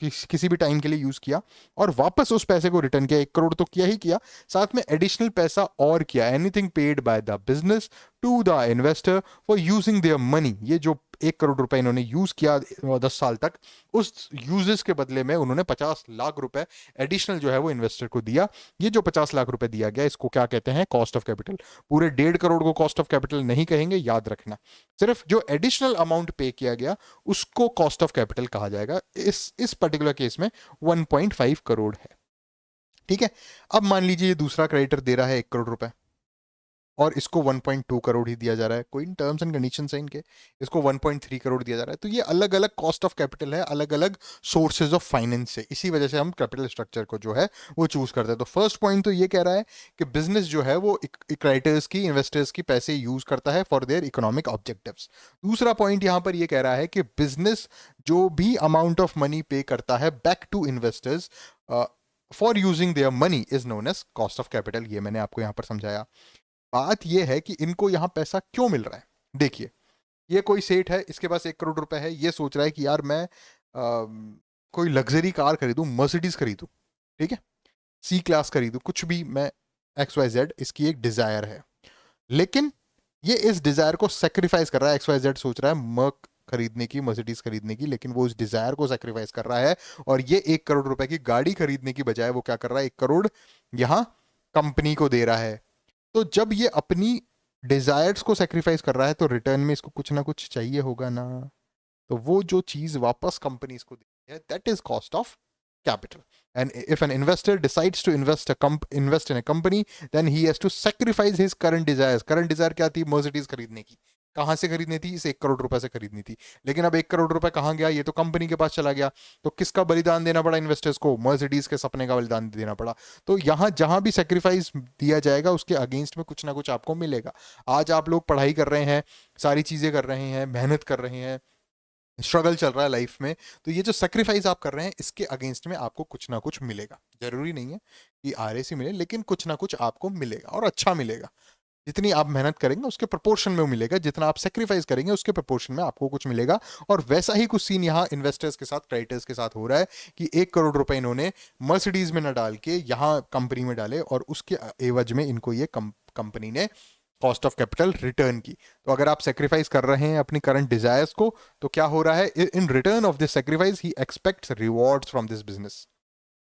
Speaker 1: किसी भी टाइम के लिए यूज किया, और वापस उस पैसे को रिटर्न किया। 1 करोड़ तो किया ही किया, साथ में एडिशनल पैसा और किया। Anything paid by the business to the investor for using their money. ये जो 1 करोड़ रुपए इन्होंने यूज किया 10 साल तक, उस यूजेस के बदले में उन्होंने 50 लाख रुपए एडिशनल जो है वो इन्वेस्टर को दिया। ये जो 50 लाख रुपए दिया गया, इसको क्या कहते हैं? Cost of capital. पूरे 1.5 करोड़ को कॉस्ट ऑफ कैपिटल नहीं कहेंगे, याद रखना। सिर्फ जो एडिशनल अमाउंट पे किया गया उसको कॉस्ट ऑफ कैपिटल कहा जाएगा। इस पर्टिकुलर केस में 1.5 करोड़ है। ठीक है, अब मान लीजिए ये दूसरा क्रेडिटर दे रहा है 1 करोड़ रुपए और इसको 1.2 करोड़ ही दिया जा रहा है, कोई टर्म्स एंड कंडीशंस है इनके, इसको 1.3 करोड़ दिया जा रहा है। तो ये अलग अलग कॉस्ट ऑफ कैपिटल है, अलग अलग सोर्सेज ऑफ फाइनेंस से। इसी वजह से हम कैपिटल स्ट्रक्चर को जो है वो चूज करते हैं। तो फर्स्ट पॉइंट तो ये कह रहा है कि बिजनेस जो है वो क्रेडिटर्स की, इन्वेस्टर्स की पैसे यूज करता है फॉर देयर इकोनॉमिक ऑब्जेक्टिव्स। दूसरा पॉइंट यहां पर ये कह रहा है कि बिजनेस जो भी अमाउंट ऑफ मनी पे करता है back to investors for using their money is known as cost of capital. ये मैंने आपको यहां पर समझाया। बात यह है कि इनको यहां पैसा क्यों मिल रहा है। देखिए, ये कोई सेठ है, इसके पास 1 करोड़ रुपए है, ये सोच रहा है कि यार मैं कोई लग्जरी कार खरीदूं, मर्सिडीज खरीदूं, ठीक है, सी क्लास खरीदूं, कुछ भी, मैं XYZ, इसकी एक डिजायर है। लेकिन ये इस डिजायर को सेक्रीफाइस कर रहा है। XYZ सोच रहा है मर्क खरीदने की, मर्सिडीज खरीदने की, लेकिन वो उस डिजायर को सेक्रीफाइस कर रहा है और ये 1 करोड़ रुपए की गाड़ी खरीदने की बजाय वो क्या कर रहा है, 1 करोड़ यहां कंपनी को दे रहा है। तो जब ये अपनी डिजायर्स को सेक्रीफाइस कर रहा है तो रिटर्न में इसको कुछ ना कुछ चाहिए होगा ना। तो वो जो चीज वापस कंपनी इसको देती है, that is cost of capital. And if an investor decides to invest in a company, then he has to sacrifice his current desires. Current desire क्या थी? मर्सिडीज खरीदने की। कहां से खरीदनी थी? इस 1 करोड़ रुपए से खरीदनी थी। लेकिन अब 1 करोड़ रुपए कहां गया? ये तो कंपनी के पास चला गया। तो किसका बलिदान देना पड़ा इन्वेस्टर्स को? मर्सिडीज के सपने का बलिदान देना पड़ा। तो यहां जहां भी सेक्रीफाइस दिया जाएगा उसके अगेंस्ट में कुछ ना कुछ आपको मिलेगा। आज आप लोग पढ़ाई कर रहे हैं, सारी चीजें कर रहे हैं, मेहनत कर रहे हैं, स्ट्रगल चल रहा है लाइफ में, तो ये जो सेक्रीफाइस आप कर रहे हैं इसके अगेंस्ट में आपको कुछ ना कुछ मिलेगा। जरूरी नहीं है कि RAC मिले, लेकिन कुछ ना कुछ आपको मिलेगा और अच्छा मिलेगा। जितनी आप मेहनत करेंगे उसके प्रोपोर्शन में मिलेगा, जितना आप सेक्रीफाइस करेंगे उसके प्रोपोर्शन में आपको कुछ मिलेगा। और वैसा ही कुछ सीन यहाँ इन्वेस्टर्स के साथ, क्रेडिटर्स के साथ हो रहा है कि 1 करोड़ रुपए इन्होंने मर्सिडीज में न डाल के यहाँ कंपनी में डाले और उसके एवज में इनको ये कंपनी ने कॉस्ट ऑफ कैपिटल रिटर्न की। तो अगर आप सेक्रीफाइस कर रहे हैं अपनी करंट डिजायर्स को, तो क्या हो रहा है? इन return of this sacrifice he expects rewards from this business.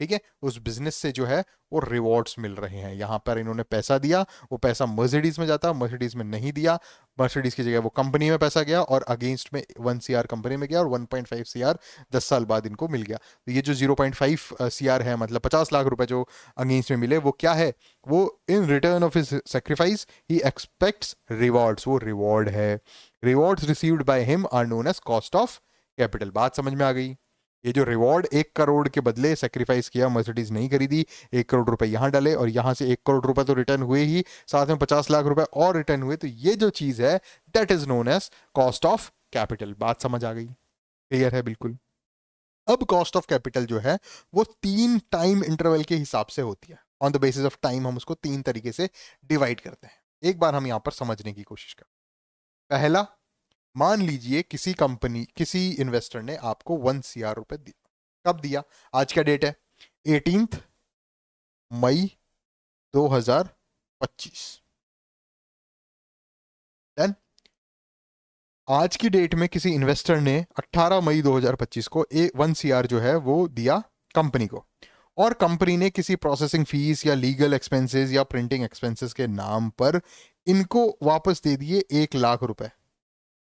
Speaker 1: ठीक है, उस बिजनेस से जो है वो रिवॉर्ड्स मिल रहे हैं। यहां पर इन्होंने पैसा दिया, वो पैसा मर्सिडीज में जाता, मर्सिडीज में नहीं दिया, मर्सिडीज की जगह वो कंपनी में पैसा गया और अगेंस्ट में 1 CR कंपनी में गया और 1.5 CR 10 साल बाद इनको मिल गया। तो ये जो 0.5 CR है, मतलब 50 लाख रुपए जो अगेंस्ट में मिले, वो क्या है? वो in return of his sacrifice he expects rewards, वो रिवॉर्ड है। Rewards received by him are known as cost of capital. बात समझ में आ गई? ये जो रिवॉर्ड 1 करोड़ के बदले सेक्रीफाइस किया, मर्सिडीज नहीं खरीदी, 1 करोड़ रुपए यहां डाले और यहां से 1 करोड़ रुपए तो रिटर्न हुए ही, साथ में 50 लाख रुपए और रिटर्न हुए। तो ये जो चीज है that is known as cost of capital. बात समझ आ गई? क्लियर है? बिल्कुल। अब कॉस्ट ऑफ कैपिटल जो है वो 3 टाइम इंटरवल के हिसाब से होती है। On the basis of time हम उसको 3 तरीके से डिवाइड करते हैं। एक बार हम यहां पर समझने की कोशिश करें। पहला, मान लीजिए किसी इन्वेस्टर ने आपको 1 CR रुपए दिया। कब दिया? आज क्या डेट है? 18 मई 2025। देन आज की डेट में किसी इन्वेस्टर ने 18 मई 2025 को 1 CR जो है वो दिया कंपनी को, और कंपनी ने किसी प्रोसेसिंग फीस या लीगल एक्सपेंसेस या प्रिंटिंग एक्सपेंसेस के नाम पर इनको वापस दे दिए 1 लाख रुपए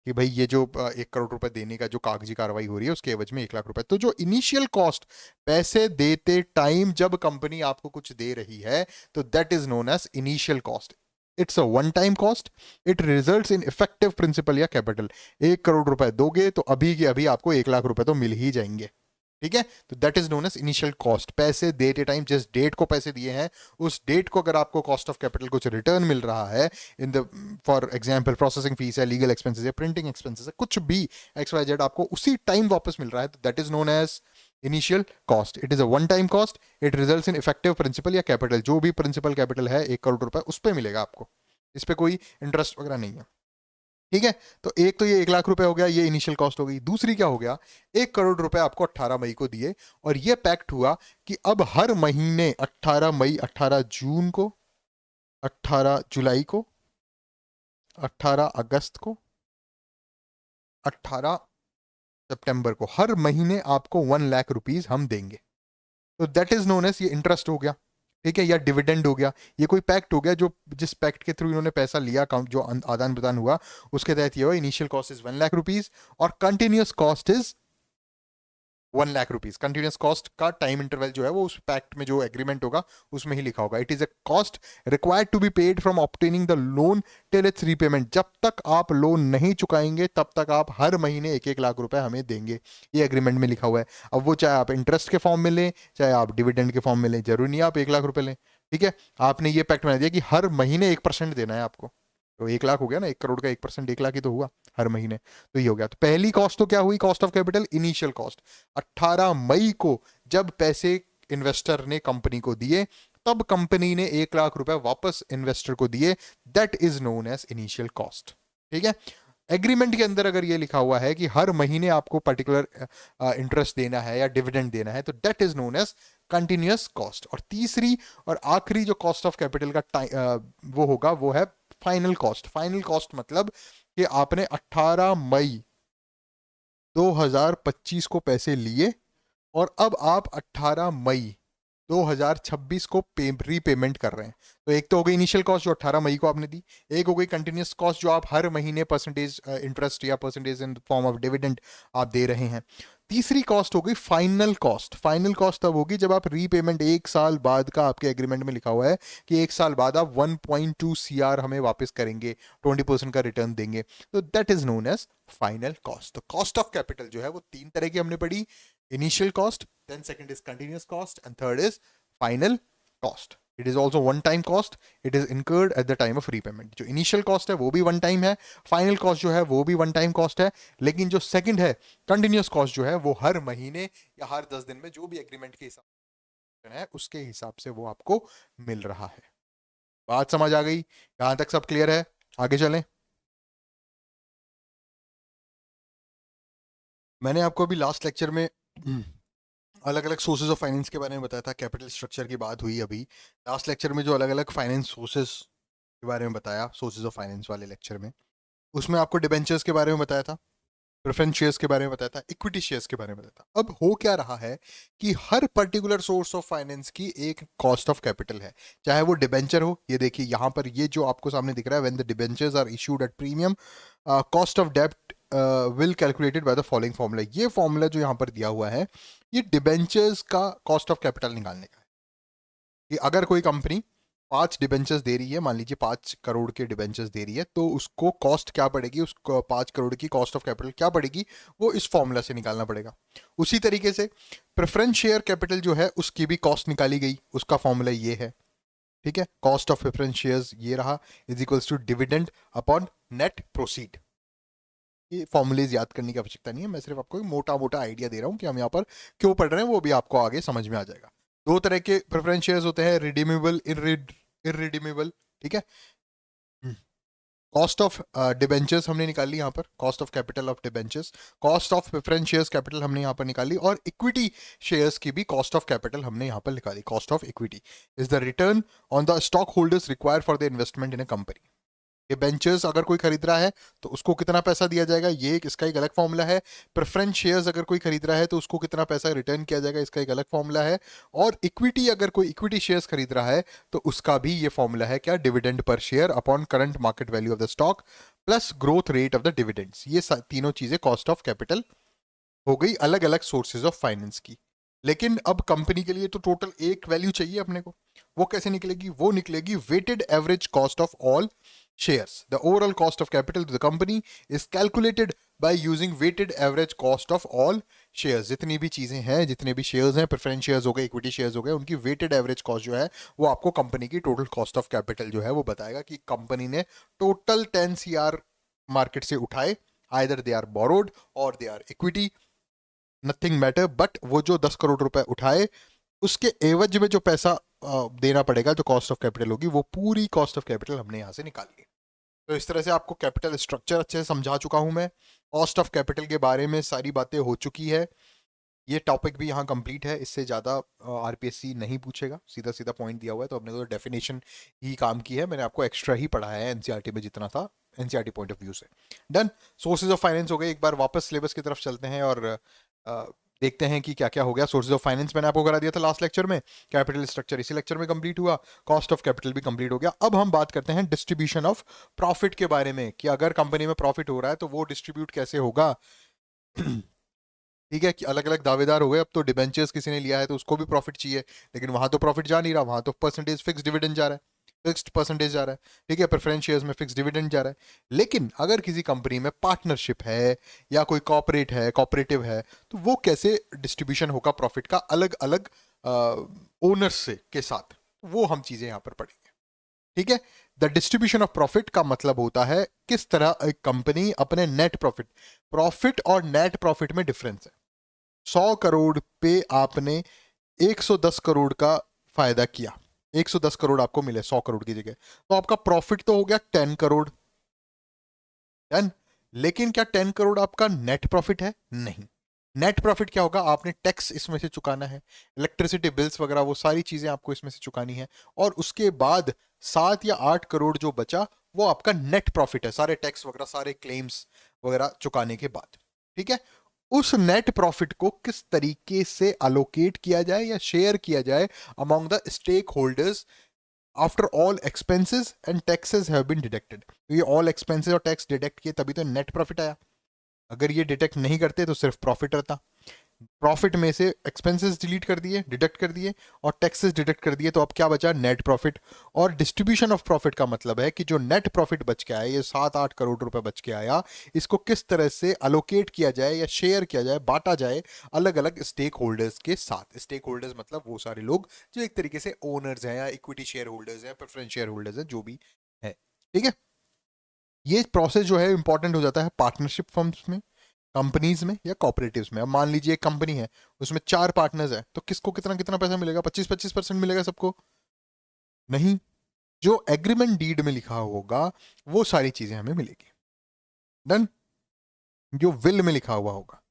Speaker 1: कि भाई ये जो 1 करोड़ रुपए देने का जो कागजी कार्रवाई हो रही है उसके एवज में 1 लाख रुपए। तो जो इनिशियल कॉस्ट, पैसे देते टाइम जब कंपनी आपको कुछ दे रही है, तो that is known as initial cost. It's a one time cost. It results in effective principal या कैपिटल। 1 करोड़ रुपए दोगे तो अभी के अभी आपको 1 लाख रुपए तो मिल ही जाएंगे। ठीक है, तो that is known as initial cost. पैसे देते टाइम, जिस डेट को पैसे दिए हैं उस डेट को अगर आपको कॉस्ट ऑफ कैपिटल कुछ रिटर्न मिल रहा है, in the for example processing fees है, लीगल एक्सपेंसेस है, प्रिंटिंग एक्सपेंसेस है, कुछ भी XYZ आपको उसी टाइम वापस मिल रहा है, तो that is known as initial cost. It is a one time cost. It results in effective principal या कैपिटल। जो भी प्रिंसिपल कैपिटल है 1 करोड़ रुपए, उस पर मिलेगा आपको, इस पे कोई इंटरेस्ट वगैरह नहीं है। ठीक है, तो एक तो ये 1 लाख रुपए हो गया, ये इनिशियल कॉस्ट हो गई। दूसरी क्या हो गया? 1 करोड़ रुपए आपको 18 मई को दिए और ये पैक्ट हुआ कि अब हर महीने 18 मई, 18 जून को, 18 जुलाई को, 18 अगस्त को, 18 सितंबर को हर महीने आपको 1 लाख रुपीज हम देंगे। तो दैट इज नोन एज, ये इंटरेस्ट हो गया, ठीक है, या डिविडेंड हो गया, ये कोई पैक्ट हो गया जो जिस पैक्ट के थ्रू इन्होंने पैसा लिया, अकाउंट जो आदान प्रदान हुआ उसके तहत ये हुआ। Initial cost is 1 lakh rupees और continuous cost is 1 lakh rupees. Continuous cost का टाइम इंटरवल जो है वो उस पैक्ट में जो एग्रीमेंट होगा उसमें ही लिखा होगा। It is a cost required to be paid from obtaining the loan till its repayment. जब तक आप लोन नहीं चुकाएंगे तब तक आप हर महीने 1-1 लाख रुपए हमें देंगे, ये एग्रीमेंट में लिखा हुआ है। अब वो चाहे आप इंटरेस्ट के फॉर्म में लें चाहे आप डिविडेंड के फॉर्म में लें, जरूरी नहीं आप 1 लाख रुपए लें, ठीक है। आपने ये पैक्ट बना दिया कि हर महीने 1% देना है आपको, तो 1 लाख हो गया ना, 1 करोड़ का 1%, 1 लाख ही तो हुआ हर महीने। तो ये हो गया। तो पहली कॉस्ट तो क्या हुई, cost of capital, initial cost. 18 मई को जब पैसे इन्वेस्टर ने कंपनी को दिए तब कंपनी ने 1 लाख रुपए वापस इन्वेस्टर को दिए, that is known as initial cost, ठीक है। एग्रीमेंट के अंदर अगर ये लिखा हुआ है कि हर महीने आपको पर्टिकुलर इंटरेस्ट देना है या डिविडेंड देना है तो that is known as continuous cost. और तीसरी और आखिरी जो कॉस्ट ऑफ कैपिटल का वो होगा वो है फाइनल कॉस्ट। फाइनल कॉस्ट मतलब कि आपने 18 मई 2025 को पैसे लिए और अब आप 18 मई 2026 को रीपेमेंट कर रहे हैं। तो एक तो हो गई इनिशियल कॉस्ट जो 18 मई को आपने दी, एक हो गई कंटिन्यूस कॉस्ट जो आप हर महीने परसेंटेज इंटरेस्ट या percentage in form of dividend आप दे रहे हैं। तीसरी कॉस्ट हो गई फाइनल कॉस्ट। फाइनल कॉस्ट तब होगी जब आप रीपेमेंट 1 साल बाद का, आपके एग्रीमेंट में लिखा हुआ है कि 1 साल बाद आप 1.2 CR हमें वापस करेंगे, 20% का रिटर्न देंगे, तो that is known as final cost. तो कॉस्ट ऑफ कैपिटल जो है वो 3 तरह की हमने पढ़ी, initial cost, then second is continuous cost, and third is final cost. It is also one time cost, it is incurred at the time of repayment. जो initial cost है वो भी one time है, final cost जो है वो भी one time cost है, लेकिन जो second है continuous cost जो है वो हर महीने या हर 10 दिन में जो भी एग्रीमेंट के हिसाब से है उसके हिसाब से वो आपको मिल रहा है। बात समझ आ गई? यहां तक सब क्लियर है? आगे चलें। मैंने आपको अभी लास्ट लेक्चर में अलग अलग सोर्सेज ऑफ फाइनेंस के बारे में बताया था, कैपिटल स्ट्रक्चर की बात हुई अभी लास्ट लेक्चर में, जो अलग अलग फाइनेंस सोर्सेज के बारे में बताया सोर्सेज ऑफ फाइनेंस वाले लेक्चर में, उसमें आपको डिबेंचर्स के बारे में बताया था, प्रेफरेंस शेयर्स के बारे में बताया था, इक्विटी शेयर्स के बारे में बताया था। अब हो क्या रहा है कि हर पर्टिकुलर सोर्स ऑफ फाइनेंस की एक कॉस्ट ऑफ कैपिटल है, चाहे वो डिबेंचर हो, ये देखिए यहाँ पर ये जो आपको सामने दिख रहा है, when the debentures are issued at premium cost of डेब्ट will calculated by the following formula. ये फॉर्मूला जो यहाँ पर दिया हुआ है ये डिबेंचर्स का कॉस्ट ऑफ कैपिटल निकालने का है कि अगर कोई कंपनी 5 डिबेंचर्स दे रही है, मान लीजिए 5 करोड़ के डिबेंचर्स दे रही है, तो उसको कॉस्ट क्या पड़ेगी, उसको 5 करोड़ की कॉस्ट ऑफ कैपिटल क्या पड़ेगी, वो इस फॉर्मूला से निकालना पड़ेगा। उसी तरीके से प्रेफरेंस शेयर कैपिटल जो है उसकी भी कॉस्ट निकाली गई, उसका फॉर्मूला ये है, ठीक है। कॉस्ट ऑफ प्रेफरेंस शेयर्स ये रहा, is equals to dividend upon net proceed. ये फॉर्मूलेज याद करने की आवश्यकता नहीं है, मैं सिर्फ आपको मोटा मोटा आइडिया दे रहा हूँ कि हम यहाँ पर क्यों पढ़ रहे हैं, वो भी आपको आगे समझ में आ जाएगा। 2 तरह के प्रेफरेंस शेयर्स होते हैं, रिडीमेबल, इररिडीमेबल, ठीक है। कॉस्ट ऑफ डिबेंचर्स हमने निकाली यहाँ पर, cost of capital of debentures, cost of preference shares capital हमने यहाँ पर निकाली, और इक्विटी शेयर्स की भी कॉस्ट ऑफ कैपिटल हमने यहाँ पर निकाली। Cost of equity is the return on the stock holders required for the investment in a company. Debentures अगर कोई खरीद रहा है तो उसको कितना पैसा दिया जाएगा, ये इसका एक अलग फॉर्मूला है। प्रेफरेंस शेयर्स अगर कोई खरीद रहा है तो उसको कितना पैसा रिटर्न किया जाएगा, इसका एक अलग फॉर्मूला है। और इक्विटी अगर कोई इक्विटी शेयर्स खरीद रहा है तो उसका भी ये फॉर्मूला है, क्या, dividend per share upon current market value of the stock plus growth rate of the dividends. ये तीनों चीजें कॉस्ट ऑफ कैपिटल हो गई अलग अलग सोर्सेज ऑफ फाइनेंस की। लेकिन अब कंपनी के लिए तो टोटल एक वैल्यू चाहिए अपने को, वो कैसे निकलेगी, वो निकलेगी weighted average cost of all shares. The overall cost of capital to the company is calculated by using weighted average cost of all shares. जितनी भी चीजें हैं, जितने भी शेयर्स हैं, प्रेफरेंस शेयर्स हो गए, इक्विटी शेयर्स हो गए, उनकी वेटेड एवरेज कॉस्ट जो है वो आपको कंपनी की टोटल कॉस्ट ऑफ कैपिटल जो है वो बताएगा कि कंपनी ने टोटल 10 CR मार्केट से उठाए, आइदर दे आर बोरोड और they are equity, nothing matter, but वो जो 10 करोड़ रुपए उठाए उसके एवज में जो पैसा देना पड़ेगा, जो कॉस्ट ऑफ कैपिटल होगी, वो पूरी कॉस्ट ऑफ कैपिटल हमने यहाँ से निकाल ली। तो इस तरह से आपको कैपिटल स्ट्रक्चर अच्छे से समझा चुका हूं मैं, कॉस्ट ऑफ कैपिटल के बारे में सारी बातें हो चुकी है। ये टॉपिक भी यहाँ कंप्लीट है, इससे ज़्यादा आरपीएससी नहीं पूछेगा, सीधा सीधा पॉइंट दिया हुआ है, तो अपने को डेफिनेशन ही काम की है, मैंने आपको एक्स्ट्रा ही पढ़ाया है एनसीईआरटी में जितना था एनसीईआरटी पॉइंट ऑफ व्यू से। डन। सोर्सेज ऑफ फाइनेंस हो गए। एक बार वापस सिलेबस की तरफ चलते हैं और देखते हैं कि क्या क्या हो गया। सोर्सेज ऑफ फाइनेंस मैंने आपको करा दिया था लास्ट लेक्चर में, कैपिटल स्ट्रक्चर इसी लेक्चर में कंप्लीट हुआ, कॉस्ट ऑफ कैपिटल भी कंप्लीट हो गया। अब हम बात करते हैं डिस्ट्रीब्यूशन ऑफ प्रॉफिट के बारे में, कि अगर कंपनी में प्रॉफिट हो रहा है तो वो डिस्ट्रीब्यूट कैसे होगा। ठीक है, कि अलग अलग दावेदार हो गए। अब तो डिबेंचर्स किसी ने लिया है तो उसको भी प्रॉफिट चाहिए, लेकिन वहां तो प्रॉफिट जा नहीं रहा, वहां तो परसेंटेज फिक्स डिविडेंड जा रहा है, फिक्स्ड परसेंटेज जा रहा है। ठीक है, प्रेफरेंस शेयर्स में फिक्स डिविडेंड जा रहा है। लेकिन अगर किसी कंपनी में पार्टनरशिप है या कोई कॉर्पोरेट है, कॉर्पोरेटिव है, तो वो कैसे डिस्ट्रीब्यूशन होगा प्रॉफिट का अलग अलग ओनर्स से के साथ, वो हम चीजें यहां पर पढ़ेंगे। ठीक है, द डिस्ट्रीब्यूशन ऑफ प्रॉफिट का मतलब होता है किस तरह एक कंपनी अपने नेट प्रॉफिट, प्रॉफिट और नेट प्रॉफिट में डिफरेंस है। 100 करोड़ पे आपने 110 करोड़ का फायदा किया, 110 करोड़ आपको मिले 100 करोड़ की जगह, तो आपका प्रॉफिट तो हो गया 10 करोड़। डन। लेकिन क्या 10 करोड़ आपका नेट प्रॉफिट है? नहीं। नेट प्रॉफिट क्या होगा, आपने टैक्स इसमें से चुकाना है, इलेक्ट्रिसिटी बिल्स वगैरह वो सारी चीजें आपको इसमें से चुकानी है, और उसके बाद 7 या 8 करोड़ जो बचा वो आपका नेट प्रॉफिट है, सारे टैक्स वगैरह सारे क्लेम्स वगैरह चुकाने के बाद। ठीक है, उस नेट प्रॉफिट को किस तरीके से अलोकेट किया जाए या शेयर किया जाए among the stakeholders after all expenses and taxes have been deducted. तो ये ऑल एक्सपेंसेस और टैक्स डिडक्ट किए तभी तो नेट प्रॉफिट आया, अगर ये डिटेक्ट नहीं करते तो सिर्फ प्रॉफिट रहता। प्रॉफिट में से एक्सपेंसेस डिलीट कर दिए, डिडक्ट कर दिए, और टैक्सेस डिडक्ट कर दिए, तो अब क्या बचा? Net profit. और डिस्ट्रीब्यूशन ऑफ प्रॉफिट का मतलब है कि जो नेट प्रॉफिट बच के आया, ये 7-8 करोड़ रुपए बच के आया, इसको किस तरह से अलोकेट किया जाए या शेयर किया जाए, बांटा जाए अलग अलग स्टेक होल्डर्स के साथ। स्टेक होल्डर्स मतलब वो सारे लोग जो एक तरीके से ओनर्स हैं या इक्विटी शेयर होल्डर्स हैं, प्रेफरेंस शेयर होल्डर्स हैं, जो भी है। ठीक है, ये प्रोसेस जो है इंपॉर्टेंट हो जाता है पार्टनरशिप फर्म्स में, कंपनीज में या कॉपरेटिव्स में। अब मान लीजिए एक कंपनी है, उसमें 4 पार्टनर्स है, तो किसको कितना कितना पैसा मिलेगा? 25-25% मिलेगा सबको? नहीं, जो एग्रीमेंट डीड में लिखा होगा वो सारी चीजें हमें मिलेगी। डन। जो विल में लिखा हुआ होगा।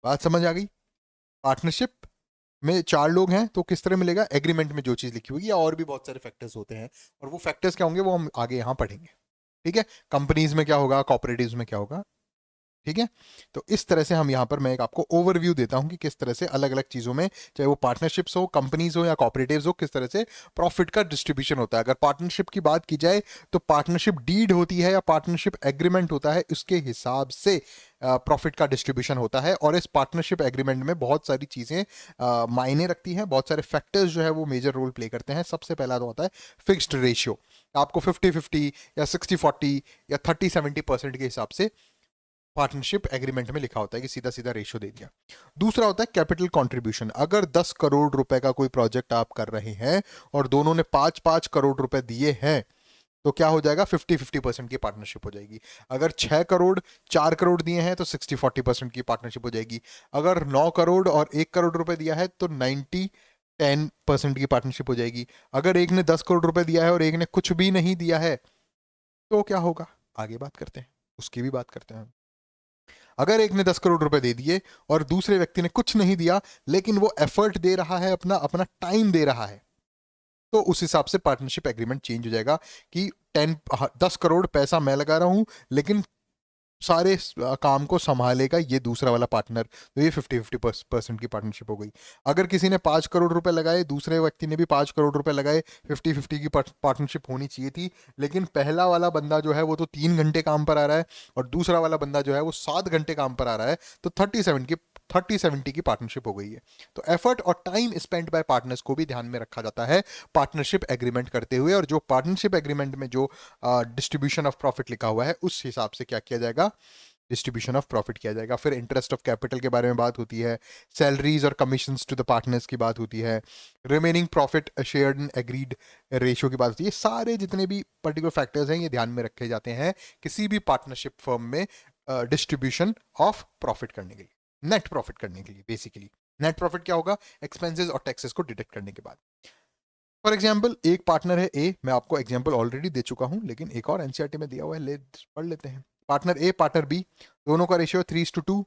Speaker 1: बात समझ आ गई? पार्टनरशिप में 4 लोग हैं तो किस तरह मिलेगा? एग्रीमेंट में जो चीज लिखी होगी, या और भी बहुत सारे फैक्टर्स होते हैं, और वो फैक्टर्स क्या होंगे वो हम आगे यहां पढ़ेंगे। ठीक है, कंपनीज में क्या होगा, कॉपरेटिव्स में क्या होगा। ठीक है, तो इस तरह से हम यहाँ पर मैं एक आपको ओवरव्यू देता हूं कि किस तरह से अलग अलग चीजों में, चाहे वो पार्टनरशिप्स हो, कंपनीज हो या कॉपरेटिव्स हो, किस तरह से प्रॉफिट का डिस्ट्रीब्यूशन होता है। अगर पार्टनरशिप की बात की जाए तो पार्टनरशिप डीड होती है या पार्टनरशिप एग्रीमेंट होता है, उसके हिसाब से प्रॉफिट का डिस्ट्रीब्यूशन होता है। और इस पार्टनरशिप एग्रीमेंट में बहुत सारी चीजें मायने रखती हैं, बहुत सारे फैक्टर्स जो है वो मेजर रोल प्ले करते हैं। सबसे पहला तो होता है फिक्स्ड रेशियो, आपको 50-50 या 60-40 या 30-70% के हिसाब से पार्टनरशिप एग्रीमेंट में लिखा होता है कि सीधा सीधा रेशियो दे दिया। दूसरा होता है कैपिटल कंट्रीब्यूशन। अगर 10 करोड़ रुपए का कोई प्रोजेक्ट आप कर रहे हैं और दोनों ने 5-5 करोड़ रुपए दिए हैं, तो क्या हो जाएगा? 50-50% की पार्टनरशिप हो जाएगी। अगर 6 करोड़ 4 करोड़ दिए हैं तो 60-40% की पार्टनरशिप हो जाएगी। अगर 9 करोड़ और 1 करोड़ रुपए दिया है तो 90-10% की पार्टनरशिप हो जाएगी। अगर एक ने 10 करोड़ रुपए दिया है और एक ने कुछ भी नहीं दिया है तो क्या होगा? आगे बात करते हैं, उसकी भी बात करते हैं। अगर एक ने 10 करोड़ रुपए दे दिए और दूसरे व्यक्ति ने कुछ नहीं दिया, लेकिन वो एफर्ट दे रहा है, अपना अपना टाइम दे रहा है, तो उस हिसाब से पार्टनरशिप एग्रीमेंट चेंज हो जाएगा कि 10 करोड़ पैसा मैं लगा रहा हूं, लेकिन सारे काम को संभालेगा ये दूसरा वाला पार्टनर, तो ये 50-50% की पार्टनरशिप हो गई। अगर किसी ने 5 करोड़ रुपए लगाए, दूसरे व्यक्ति ने भी 5 करोड़ रुपए लगाए, 50-50 की पार्टनरशिप होनी चाहिए थी। लेकिन पहला वाला बंदा जो है वो तो 3 घंटे काम पर आ रहा है और दूसरा वाला बंदा जो है वो 7 घंटे काम पर आ रहा है, तो 30-70 की पार्टनरशिप हो गई है। तो एफर्ट और टाइम स्पेंड बाय पार्टनर्स को भी ध्यान में रखा जाता है पार्टनरशिप एग्रीमेंट करते हुए। और जो पार्टनरशिप एग्रीमेंट में जो डिस्ट्रीब्यूशन ऑफ प्रॉफिट लिखा हुआ है, उस हिसाब से क्या किया जाएगा? डिस्ट्रीब्यूशन ऑफ प्रॉफिट किया जाएगा। फिर इंटरेस्ट ऑफ कैपिटल के बारे में बात होती है, सैलरीज और कमीशंस टू द पार्टनर्स की बात होती है, remaining profit shared and agreed ratio की बात होती है। ये सारे जितने भी पर्टिकुलर फैक्टर्स हैं ये ध्यान में रखे जाते हैं किसी भी पार्टनरशिप फर्म में डिस्ट्रीब्यूशन ऑफ प्रॉफिट करने के लिए, नेट प्रॉफिट करने के लिए। बेसिकली नेट प्रॉफिट क्या होगा? एक्सपेंसेस और टैक्सेस को डिडक्ट करने के बाद। फॉर एग्जाम्पल एक पार्टनर है ए, मैं आपको एग्जाम्पल ऑलरेडी दे चुका हूं लेकिन एक और एनसीईआरटी में दिया हुआ है, पढ़ लेते हैं। पार्टनर ए पार्टनर बी, दोनों का रेशियो 3:2।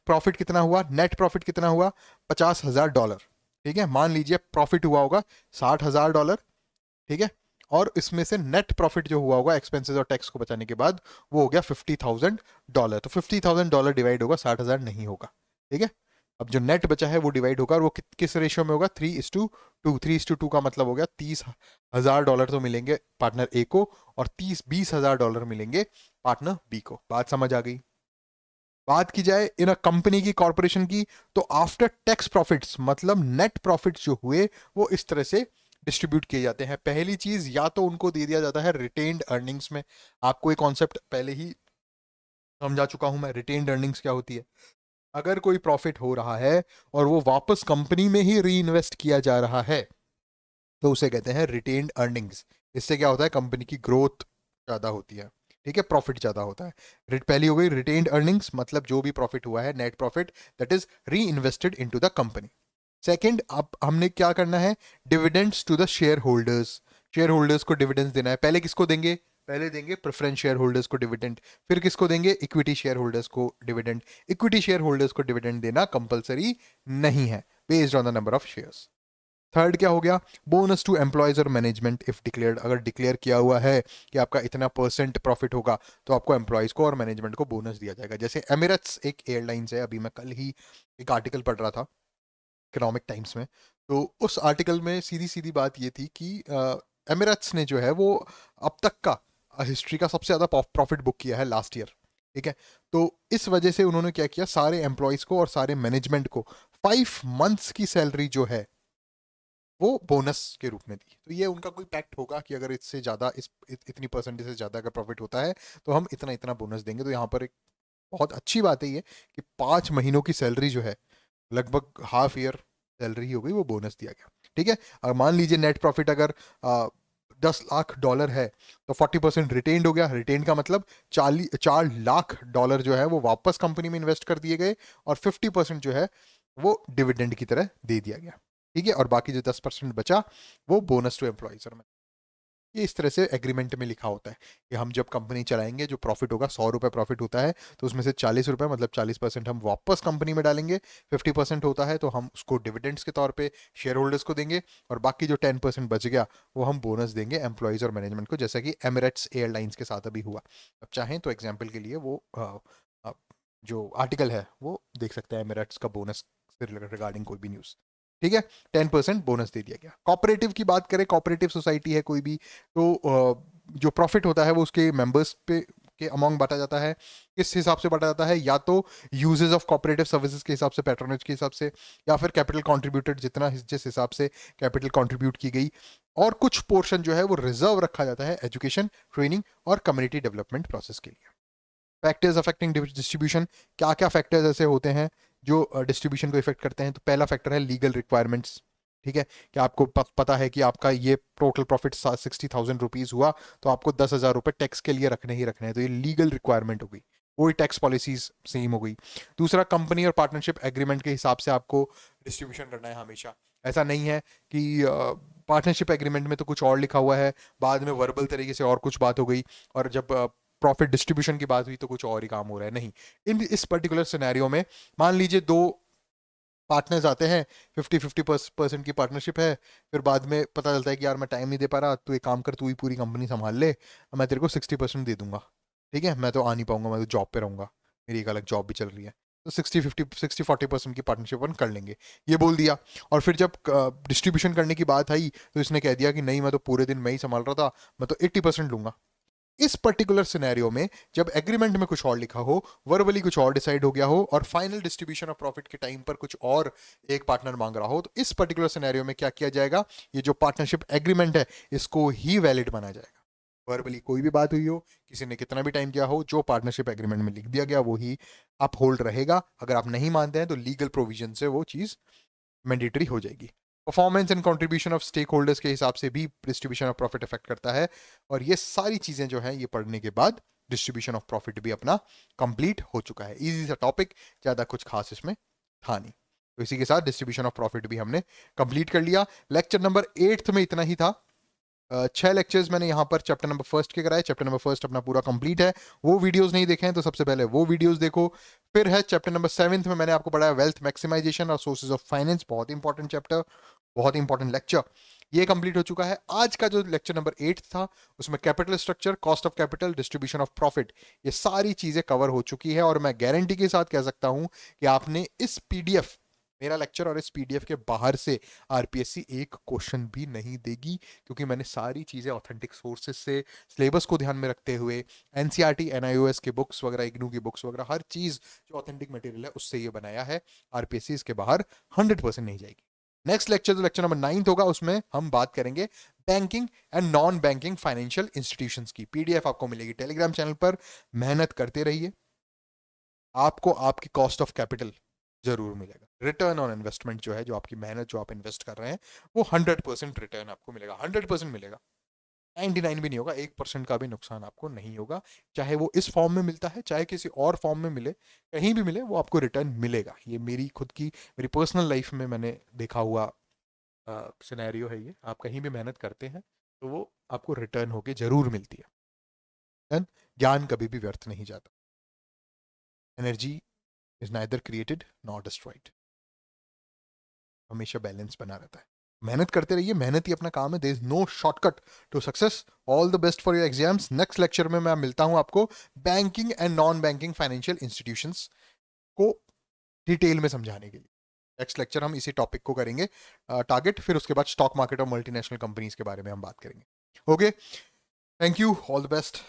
Speaker 1: प्रॉफिट कितना हुआ? नेट प्रॉफिट कितना हुआ? $50,000। ठीक है, मान लीजिए प्रॉफिट हुआ होगा $60,000। ठीक है, और इसमें से नेट प्रॉफिट जो हुआ होगा एक्सपेंसेस और टैक्स को बचाने के बाद वो हो गया $50,000। तो $50,000 डिवाइड होगा 60,000 नहीं होगा, ठीक है। अब जो नेट बचा है वो डिवाइड होगा, और वो किस रेशियो में होगा, 3:2। 3:2 का मतलब हो गया $30,000 तो मिलेंगे पार्टनर ए को, और 20,000 मिलेंगे पार्टनर बी को। बात समझ आ गई। बात की जाए इन अ कंपनी की, कॉर्पोरेशन की, तो आफ्टर टैक्स प्रॉफिट्स मतलब नेट प्रॉफिट्स जो हुए वो इस तरह से डिस्ट्रीब्यूट किए जाते हैं। पहली चीज, या तो उनको दे दिया जाता है रिटेन्ड अर्निंग्स में। आपको ये कॉन्सेप्ट पहले ही समझा चुका हूं मैं, रिटेन्ड अर्निंग्स क्या होती है। अगर कोई प्रॉफिट हो रहा है और वो वापस कंपनी में ही री इन्वेस्ट किया जा रहा है तो उसे कहते हैं रिटेन्ड अर्निंग्स। इससे क्या होता है, कंपनी की ग्रोथ ज्यादा होती है, ठीक है, प्रॉफिट ज्यादा होता है। पहली हो गई रिटेन्ड अर्निंग्स, मतलब जो भी प्रॉफिट हुआ है net profit, that is reinvested into the company. Second, अब हमने क्या करना है, dividends to the share holders. Share holders को डिविडेंड्स देना है। पहले किसको देंगे, पहले देंगे प्रेफरेंस शेयर होल्डर्स को डिविडेंड, फिर किसको देंगे, इक्विटी शेयर होल्डर्स को डिविडेंड। इक्विटी शेयर होल्डर्स को डिविडेंड देना कंपलसरी नहीं है, based on the number of shares. Third क्या हो गया, बोनस टू एम्प्लॉयज और मैनेजमेंट इफ डिक्लेयर्ड। अगर डिक्लेयर किया हुआ है कि आपका इतना % प्रॉफिट होगा तो आपको एम्प्लॉयज को और मैनेजमेंट को बोनस दिया जाएगा। जैसे एमिरेट्स एक एयरलाइंस है, अभी मैं कल ही एक आर्टिकल पढ़ रहा था इकोनॉमिक टाइम्स में, तो उस आर्टिकल में सीधी सीधी बात ये थी कि एमिरेट्स ने जो है वो अब तक का हिस्ट्री का सबसे ज़्यादा प्रॉफिट बुक किया है लास्ट ईयर, ठीक है। तो इस वजह से उन्होंने क्या किया, सारे एम्प्लॉयज को और सारे मैनेजमेंट को 5 मंथ्स की सैलरी जो है वो बोनस के रूप में दी। तो ये उनका कोई पैक्ट होगा कि अगर इससे ज़्यादा इतनी परसेंटेज से ज़्यादा अगर प्रॉफिट होता है तो हम इतना इतना बोनस देंगे। तो यहाँ पर एक बहुत अच्छी बात है ये कि 5 महीनों की सैलरी जो है, लगभग हाफ ईयर सैलरी ही हो गई, वो बोनस दिया गया, ठीक है। अगर मान लीजिए नेट प्रॉफिट अगर $10 लाख है तो 40% रिटेन्ड हो गया। रिटेन्ड का मतलब $4 लाख जो है वो वापस कंपनी में इन्वेस्ट कर दिए गए, और 50% जो है वो डिविडेंड की तरह दे दिया गया, ठीक है। और बाकी जो 10% बचा वो बोनस टू एम्प्लॉयज में। ये इस तरह से एग्रीमेंट में लिखा होता है कि हम जब कंपनी चलाएंगे, जो प्रॉफिट होगा, ₹100 प्रॉफिट होता है तो उसमें से ₹40 मतलब 40% हम वापस कंपनी में डालेंगे। 50% होता है तो हम उसको डिविडेंड्स के तौर पे शेयर होल्डर्स को देंगे, और बाकी जो 10% बच गया वो हम बोनस देंगे एम्प्लॉयज़ और मैनेजमेंट को, जैसा कि एमिरेट्स एयरलाइंस के साथ अभी हुआ। अब चाहें तो एग्जाम्पल के लिए वो जो आर्टिकल है वो देख सकते हैं, एमिरेट्स का बोनस से रिगार्डिंग कोई भी न्यूज़, ठीक है। 10% बोनस दे दिया गया। कॉपरेटिव की बात करें, कॉपरेटिव सोसाइटी है कोई भी, तो जो प्रॉफिट होता है वो उसके मेंबर्स पे के अमॉन्ग बांटा जाता है। किस हिसाब से बांटा जाता है, या तो यूजेस ऑफ कॉपरेटिव सर्विसेज के हिसाब से, पैट्रोनेज के हिसाब से, या फिर कैपिटल कंट्रीब्यूटेड, जितना जिस हिसाब से कैपिटल कंट्रीब्यूट की गई। और कुछ पोर्शन जो है वो रिजर्व रखा जाता है एजुकेशन, ट्रेनिंग और कम्युनिटी डेवलपमेंट प्रोसेस के लिए। फैक्टर्स अफेक्टिंग डिस्ट्रीब्यूशन, क्या क्या फैक्टर्स ऐसे होते हैं जो डिस्ट्रीब्यूशन को इफेक्ट करते हैं। तो पहला फैक्टर है लीगल रिक्वायरमेंट्स, ठीक है, कि आपको पता है कि आपका ये टोटल प्रॉफिट 60,000 रुपीज हुआ तो आपको 10,000 रुपये टैक्स के लिए रखने ही रखने हैं, तो ये लीगल रिक्वायरमेंट हो गई, वही टैक्स पॉलिसीज सेम हो गई। दूसरा, कंपनी और पार्टनरशिप एग्रीमेंट के हिसाब से आपको डिस्ट्रीब्यूशन करना है हमेशा। ऐसा नहीं है कि पार्टनरशिप एग्रीमेंट में तो कुछ और लिखा हुआ है, बाद में वर्बल तरीके से और कुछ बात हो गई, और जब प्रॉफिट डिस्ट्रीब्यूशन की बात हुई तो कुछ और ही काम हो रहा है। नहीं, इस पर्टिकुलर सिनेरियो में मान लीजिए 2 पार्टनर्स आते हैं, 50-50% की पार्टनरशिप है, फिर बाद में पता चलता है कि यार मैं टाइम नहीं दे पा रहा, तू एक काम कर, तू ही पूरी कंपनी संभाल ले, मैं तेरे को 60% दे दूंगा, ठीक है, मैं तो आ नहीं पाऊंगा, मैं तो जॉब पे रहूंगा, मेरी एक अलग जॉब भी चल रही है। तो 60-40% की पार्टनरशिप अपन कर लेंगे, ये बोल दिया। और फिर जब डिस्ट्रीब्यूशन करने की बात आई तो इसने कह दिया कि नहीं, मैं तो पूरे दिन मैं ही संभाल रहा था, मैं तो 80% लूंगा। इस पर्टिकुलर सिनेरियो में जब एग्रीमेंट में कुछ और लिखा हो, वर्बली कुछ और डिसाइड हो गया हो, और फाइनल डिस्ट्रीब्यूशन ऑफ प्रॉफिट के टाइम पर कुछ और एक पार्टनर मांग रहा हो, तो इस पर्टिकुलर सिनेरियो में क्या किया जाएगा, ये जो पार्टनरशिप एग्रीमेंट है इसको ही वैलिड माना जाएगा। वर्बली कोई भी बात हुई हो, किसी ने कितना भी टाइम दिया हो, जो पार्टनरशिप एग्रीमेंट में लिख दिया गया वो ही अप होल्ड रहेगा। अगर आप नहीं मानते हैं तो लीगल प्रोविजन से वो चीज़ मैंडेटरी हो जाएगी। Performance and contribution of stakeholders के हिसाब से भी डिस्ट्रीब्यूशन ऑफ प्रॉफिट इफेक्ट करता है। और ये सारी चीजें जो हैं ये पढ़ने के बाद डिस्ट्रीब्यूशन ऑफ प्रॉफिट भी अपना कंप्लीट हो चुका है। इजी सा टॉपिक, ज्यादा कुछ खास इसमें था नहीं। तो इसी के साथ डिस्ट्रीब्यूशन ऑफ प्रॉफिट भी हमने कंप्लीट कर लिया। लेक्चर नंबर 8 में इतना ही था। 6 लेक्चर्स मैंने यहाँ पर चैप्टर नंबर 1 के कराए। चैप्टर नंबर 1 अपना पूरा कंप्लीट है। वो वीडियोस नहीं देखे हैं तो सबसे पहले वो वीडियोस देखो। फिर है चैप्टर नंबर 7 में मैंने आपको पढ़ाया वेल्थ मैक्सिमाइजेशन और सोर्सेज ऑफ फाइनेंस, बहुत इंपॉर्टेंट चैप्टर, बहुत इंपॉर्टेंट लेक्चर। ये कंप्लीट हो चुका है। आज का जो लेक्चर नंबर 8 था उसमें capital structure, cost of capital, distribution of profit, ये सारी चीजें कवर हो चुकी है और मैं गारंटी के साथ कह सकता हूं कि आपने इस पीडीएफ, मेरा लेक्चर और इस पीडीएफ के बाहर से आरपीएससी एक क्वेश्चन भी नहीं देगी, क्योंकि मैंने सारी चीजें ऑथेंटिक सोर्सेज से, सिलेबस को ध्यान में रखते हुए, एनसीईआरटी, एनआईओएस के बुक्स वगैरह, इग्नू की बुक्स वगैरह, हर चीज जो ऑथेंटिक मटेरियल है उससे ये बनाया है। आरपीएससी इसके बाहर 100% नहीं जाएगी। नेक्स्ट लेक्चर जो लेक्चर नंबर 9 होगा उसमें हम बात करेंगे banking and non banking financial institutions की। पीडीएफ आपको मिलेगी टेलीग्राम चैनल पर। मेहनत करते रहिए, आपको आपकी कॉस्ट ऑफ कैपिटल जरूर मिलेगा। रिटर्न ऑन इन्वेस्टमेंट जो है, जो आपकी मेहनत जो आप इन्वेस्ट कर रहे हैं, वो 100% रिटर्न आपको मिलेगा, 100% मिलेगा। 99 भी नहीं होगा, 1% का भी नुकसान आपको नहीं होगा। चाहे वो इस फॉर्म में मिलता है, चाहे किसी और फॉर्म में मिले, कहीं भी मिले, वो आपको रिटर्न मिलेगा। ये मेरी खुद की, मेरी पर्सनल लाइफ में मैंने देखा हुआ सिनेरियो है। ये आप कहीं भी मेहनत करते हैं तो वो आपको रिटर्न होके जरूर मिलती है। देन ज्ञान कभी भी व्यर्थ नहीं जाता। Energy is neither created not destroyed, हमेशा बैलेंस बना रहता है। मेहनत करते रहिए, मेहनत ही अपना काम है। There is no shortcut to success. All the best for your exams. Next lecture में मैं मिलता हूं आपको banking and non banking financial institutions को डिटेल में समझाने के लिए। नेक्स्ट लेक्चर हम इसी टॉपिक को करेंगे टारगेट, फिर उसके बाद स्टॉक मार्केट और मल्टीनेशनल कंपनीज के बारे में हम बात करेंगे। Okay, thank you, all the best.